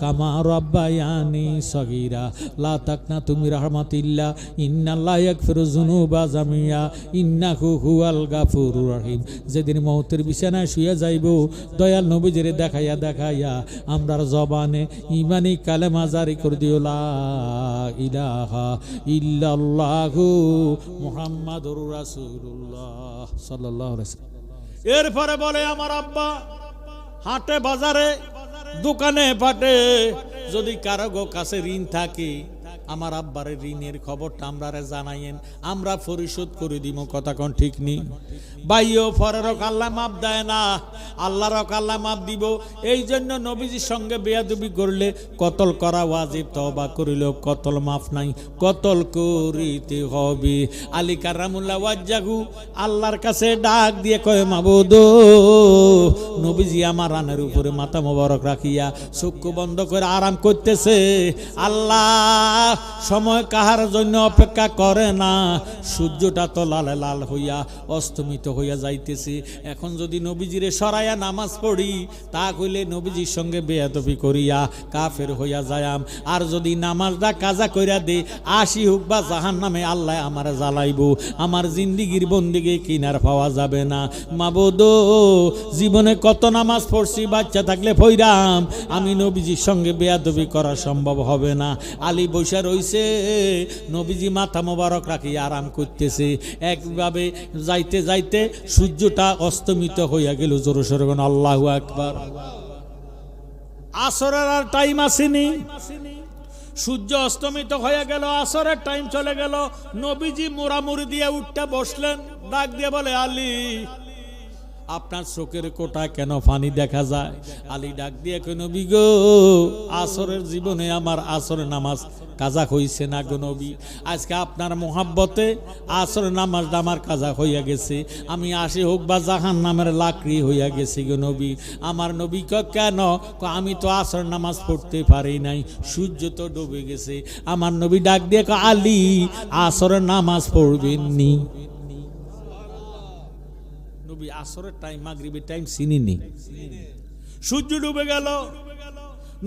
Speaker 1: কামা রব্বায়ানি সগীরা লা তাকনাতু মির রাহমাতিল্লাহ ইন্নাল্লাহা ইয়াগফিরুয যুনুবা জামিয়া ইন্নাহু হুয়াল গাফুরুর রহিম। যেদিন মওতের বিছানায় শুয়ে যাইব দয়াল নবীজিরে দেখাইয়া দেখাইয়া আমরার জবানে ঈমানি কালেমা জারি করে দিও, লা ইলাহা ইল্লাল্লাহু মুহাম্মাদুর রাসূলুল্লাহ সাল্লাল্লাহু আলাইহি ওয়াসাল্লাম। এরপরে বলে আমার আব্বা হাটে বাজারে দোকানে পাটে যদি কারো গো কাছে ঋণ থাকে আমার আব্বারে ঋণের খবরটা আমরারে জানাইয়েন, আমরা পরিশোধ করে দিব। কথা কোন ঠিক নি ভাইও? পরের আল্লাহ মাপ দেয় না, আল্লাহর আল্লাহ মাপ দিব। এই জন্য নবীজির সঙ্গে বেয়াদবি করলে কতল করা ওয়াজিব, তওবা করিলেও কতল মাফ নাই, কতল করিতে হবে। আলী কারামুল্লাহ ওয়াজ্জাহু আল্লাহর কাছে ডাক দিয়ে কয়, মাবুদ নবীজি আমার রানের উপরে মাথা মোবারক রাখিয়া চক্ষু বন্ধ করে আরাম করতেছে। আল্লাহ সময় কাহার জন্য অপেক্ষা করে না। সূর্যটা তো লালে লাল হইয়া অস্তমিত হইয়া যাইতেছে। এখন যদি নবীজিরে সরাইয়া নামাজ পড়ি, তা কইলে নবীজির সঙ্গে বেয়াদবি করিয়া কাফের হইয়া যায়াম। আর যদি নামাজটা কাজা কইরা দে, 80 হোক বা জাহান্নামে আল্লাহ আমার জ্বালাইব। আমার জিন্দিগির বন্দিগে কিনার পাওয়া যাবে না। মাবুদ, জীবনে কত নামাজ পড়ছি, বাচ্চা থাকলে পড়াম, আমি নবীজির সঙ্গে বেয়াদবি করা সম্ভব হবে না। আলী বৈশা রইছে, নবীজি মাথা মোবারক রাখি আরাম করতেছে। একভাবে যাইতে যাইতে সূর্যটা অস্তমিত হইয়া গেল। জোরে সোরে বলেন আল্লাহু আকবার। আসরের আর টাইম আসেনি, সূর্য অস্তমিত হয়ে গেল, আসরের টাইম চলে গেল। নবীজি মোড়ামুড়ি দিয়ে উঠতে বসলেন, ডাক দিয়ে বলে, আলী, আপনার চোখের কোটা কেন পানি দেখা যায়? আলী ডাক দিয়ে কই, নবী গো, আসরের জীবনে আমার আসরের নামাজ কাজা হইছে না গো নবী। আজকে আপনার মোহাব্বতে আসরের নামাজটা আমার কাজা হইয়া গেছে। আমি 80 হোক বা জাহান্নামের লাকড়ি হইয়া গেছি গো নবী। আমার নবী কেন? আমি তো আসরের নামাজ পড়তে পারি নাই, সূর্য তো ডুবে গেছে। আমার নবী ডাক দিয়ে কয়, আলী, আসরের নামাজ পড়বেন নি? নবী আসরের টাইম, মাগরিবের টাইম চিনিনি। সূর্য ডুবে গেল,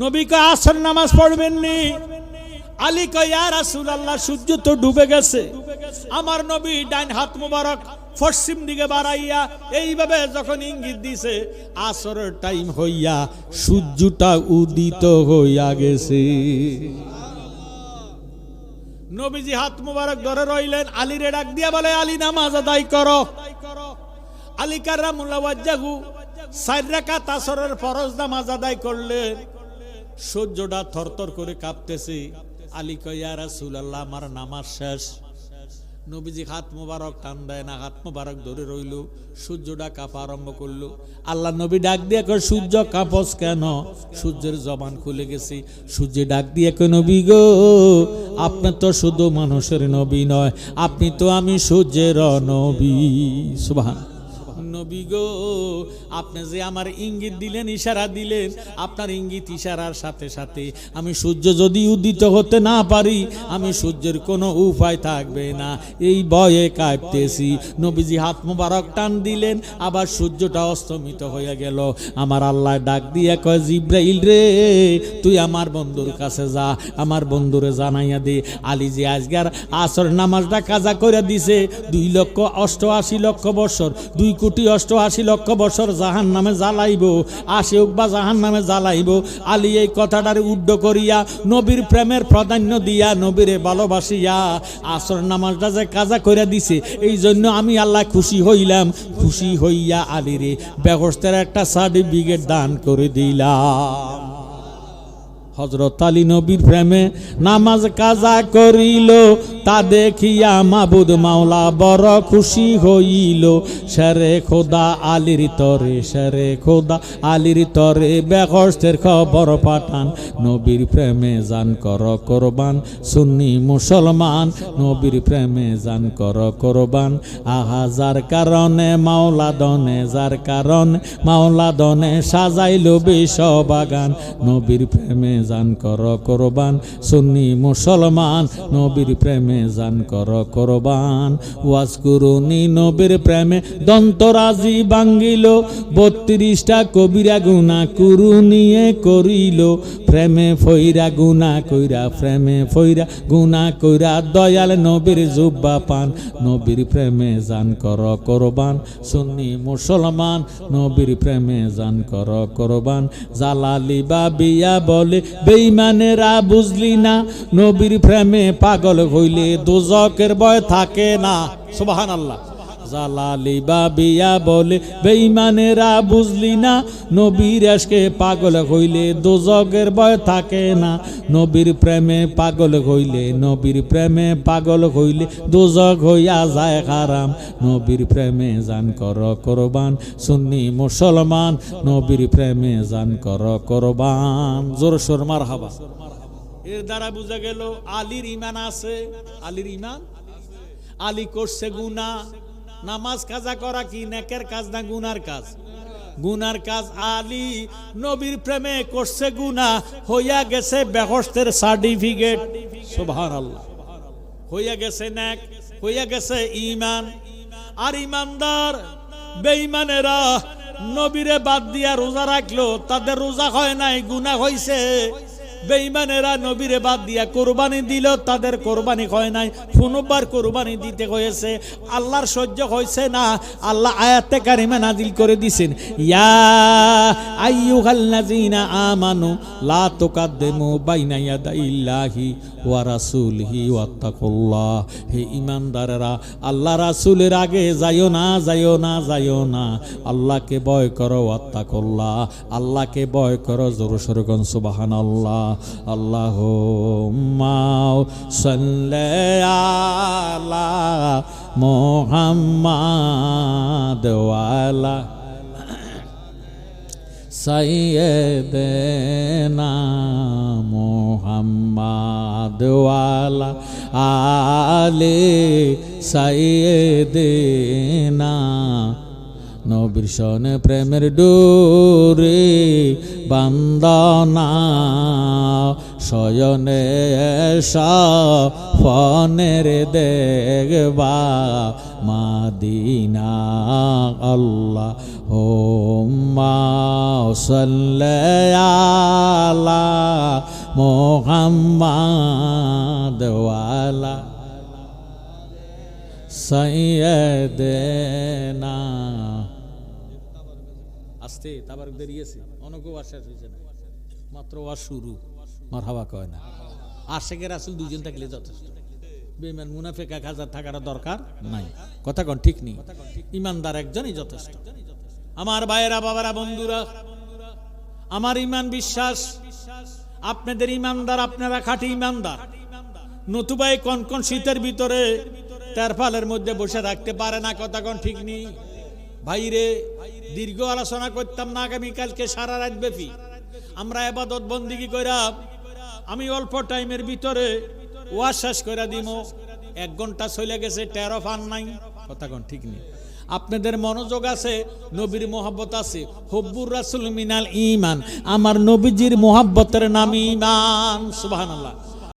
Speaker 1: নবী কয়, আসর নামাজ পড়বেন নি? আলী কয়, ইয়া রাসূলুল্লাহ, সূর্য তো ডুবে গেছে। আমার নবী ডাইন হাত মোবারক পশ্চিম দিকে বাড়াইয়া এইভাবে যখন ইঙ্গিত দিছে, আসরের টাইম হইয়া সূর্যটা উদিত হইয়া গেছে। নবীজি হাত মোবারক ধরে রইলেন, আলীরে ডাক দিয়া বলে, আলী, নামাজ আদায় করো। আলী কাররামুল্লাহ ওয়াজহু 4 রাকাত আসরের ফরজ নামাজ আদায় করলেন। সূর্যটা থরথর করে কাঁপতেছে। আলী কয়, ইয়া রাসূলুল্লাহ, আমার নামাজ শেষ। নবীজি হাত মোবারক টান দেয় না, হাত মোবারক ধরে রইল। সূর্যটা কাঁপা আরম্ভ করলো। আল্লাহ নবী ডাক দিয়ে কয়, সূর্য কাঁপস কেন? সূর্যের জবান খুলে গেছে। সূর্য ডাক দিয়ে কয়, নবী গো, আপনি তো শুধু মানুষের নবী নয়, আপনি তো আমি সূর্যের নবী। সুবহান। নবী গো, আপনি যে আমার ইঙ্গিত দিলেন, ইশারা দিলেন, আপনার ইঙ্গিত ইশারার সাথে সাথে আমি সূর্য যদি উদিত হতে না পারি, আমি সূর্যের কোনো উপায় থাকবে না, এই ভয়ে কাঁপতেছি। নবীজি হাত মোবারক টান দিলেন, আবার সূর্যটা অস্তমিত হয়ে গেল। আমার আল্লাহ ডাক দিয়ে কয়, জিব্রাইল রে, তুই আমার বন্ধুর কাছে যা, আমার বন্ধুরে জানাইয়া দে, আলী যে আজকের আসর নামাজটা কাজা করে দিছে, 2,88,00,000 বছর, 2,88,00,000 বছর জাহান নামে জ্বালাইব, 80 হোক বা জাহান নামে জ্বালাইব। আলী এই কথাটার উড্ড করিয়া, নবীর প্রেমের প্রাধান্য দিয়া, নবীরে ভালোবাসিয়া আসর নামাজটা যে কাজা করে দিছে, এই জন্য আমি আল্লাহ খুশি হইলাম। খুশি হইয়া আলীরে ব্যবস্থার একটা সার্টিফিকেট দান করে দিলাম। হযরত আলী নবীর প্রেমে নামাজ কাজা করিল, তা দেখিয়া মাবুদ মাওলা বড় খুশি হইল। শেরে খোদা আলীর তরে, শেরে খোদা আলীর তরে বেহেশতের খবর পাঠান। নবীর প্রেমে জান কর কোরবান, সুন্নি মুসলমান, নবীর প্রেমে জান কর কোরবান। আহা যার কারণে মাওলা দনে, যার কারণে মাওলা দনে সাজাইল বিশ্ব বাগান। নবীর প্রেমে জান কর কোরবান, সুন্নি মুসলমান, নবীর প্রেমে জান কর কোরবান। ওয়াজ করুনি নবীর প্রেমে দন্তরাজি ভাঙ্গিল, 32টা কবিরা গুনাহ কুরুনিয়ে করিল। প্রেমে ফইরা গুনাহ কইরা, প্রেমে ফইরা গুনাহ কইরা, দয়াল নবীর জুব্বা পান। নবীর প্রেমে জান কর কোরবান, সুন্নি মুসলমান, নবীর প্রেমে জান কর কোরবান। জালালি বাবিয়া বলে, বেঈমানেরা বুঝলি না, নবীর প্রেমে পাগল হইলে দোজকের ভয় থাকে না। সুবহানাল্লাহ। জালালি বাবিয়া বলে, বেঈমানেরা বুঝলি না, নবীর আশকে পাগল হইলে দোজকের ভয় থাকে না। নবীর প্রেমে পাগল হইলে, নবীর প্রেমে পাগল হইলে দোজক হইয়া যায় হারাম। নবীর প্রেমে জান কর কোরবান, সুন্নি মুসলমান, নবীর প্রেমে জান কর কোরবান। জোর সোর মারহাবা। এর দ্বারা বোঝা গেল আলীর ঈমান আছে। আলীর ঈমান, আলী করছে গুনাহ। নামাজ কাজা করা কি নেকের কাজ না গুনার কাজ? গুনার কাজ আলী নবীর প্রেমে করছে গুনাহ, হইয়া গেছে বেহেশতের সার্টিফিকেট। সুবহানাল্লাহ। হইয়া গেছে নেক, হইয়া গেছে ঈমান। আর ঈমানদার বেঈমানেরা নবীরে বাদ দিয়া রোজা রাখলো, তাদের রোজা হয় নাই, গুনাহ হইছে। বেঈমানেরা নবীরে বাদ দিয়া কোরবানি দিল, তাদের কোরবানি হয় নাই, পুনর্বার কোরবানি দিতে হয়েছে। আল্লাহর সহ্য হয়েছে না, আল্লাহ আয়াতে কারিমা নাজিল করে দিয়েছেন, ইয়া আইয়ুহাল্লাযীনা আমানু লা তুকাদ্দিমু বাইনা ইয়াদাইল্লাহি ওয়া রাসূলিহি ওয়াত্তাকুল্লাহ। হে ঈমানদারেরা, আল্লাহ রাসূলের আগে যাইও না, যাইও না, যাইও না। আল্লাহকে ভয় করো, ওয়াত্তাকুল্লাহ, আল্লাহকে ভয় করো। জোরে সোরে কোন সুবহানাল্লাহ। আল্লাহুম্মা সাল্লি আলা মুহাম্মাদ ওয়া আলা সাইয়্যিদিনা মুহাম্মাদ ওয়া আলা আলি সাইয়্যিদিনা। নবীর সনে প্রেমের ডোরে বান্দনা, শয়নে ফনের দেখবা মাদিনা। আল্লাহুম্মা সাল্লি আলা মুহাম্মাদ ওয়া আলা সাইয়্যিদিনা। আস্তে তাবারক বেরিয়েছে, অনেক ওয়াজ শেষ হয়েছে না, মাত্র ওয়াজ শুরু। মারহাবা কয় না। আশেকের রাসূল দুইজন থাকলে যথেষ্ট। বেঈমান মুনাফিক 1000 থাকার দরকার নাই। কথা কোন ঠিক নেই। ইমানদার একজনই যথেষ্ট। আমার ভাইয়েরা, বাবারা, বন্ধুরা, আমার ইমান বিশ্বাস আপনাদের ইমানদার, আপনারা খাঁটি ইমানদার। নতুবা এই কনকন শীতের ভিতরে তেরপালের মধ্যে বসে থাকতে পারে না। কথা কোন ঠিক নেই। ভাইরে, দীর্ঘ আলোচনা করতাম না, আগামীকালকে সারা রাত ব্যাপী আমরা ইবাদত বন্দেগী কইরা আমি অল্প টাইমের ভিতরে ওয়াজ শেষ করে দিব। 1 ঘন্টা চলে গেছে, টেরো পান নাই। কথা কোন ঠিক নেই। আপনাদের মনোযোগ আছে, নবীর মোহাব্বত আছে। হুব্বুর রাসূল মিনাল ঈমান, আমার নবীজির মোহাব্বতের নাম ঈমান। সুবহানাল্লাহ।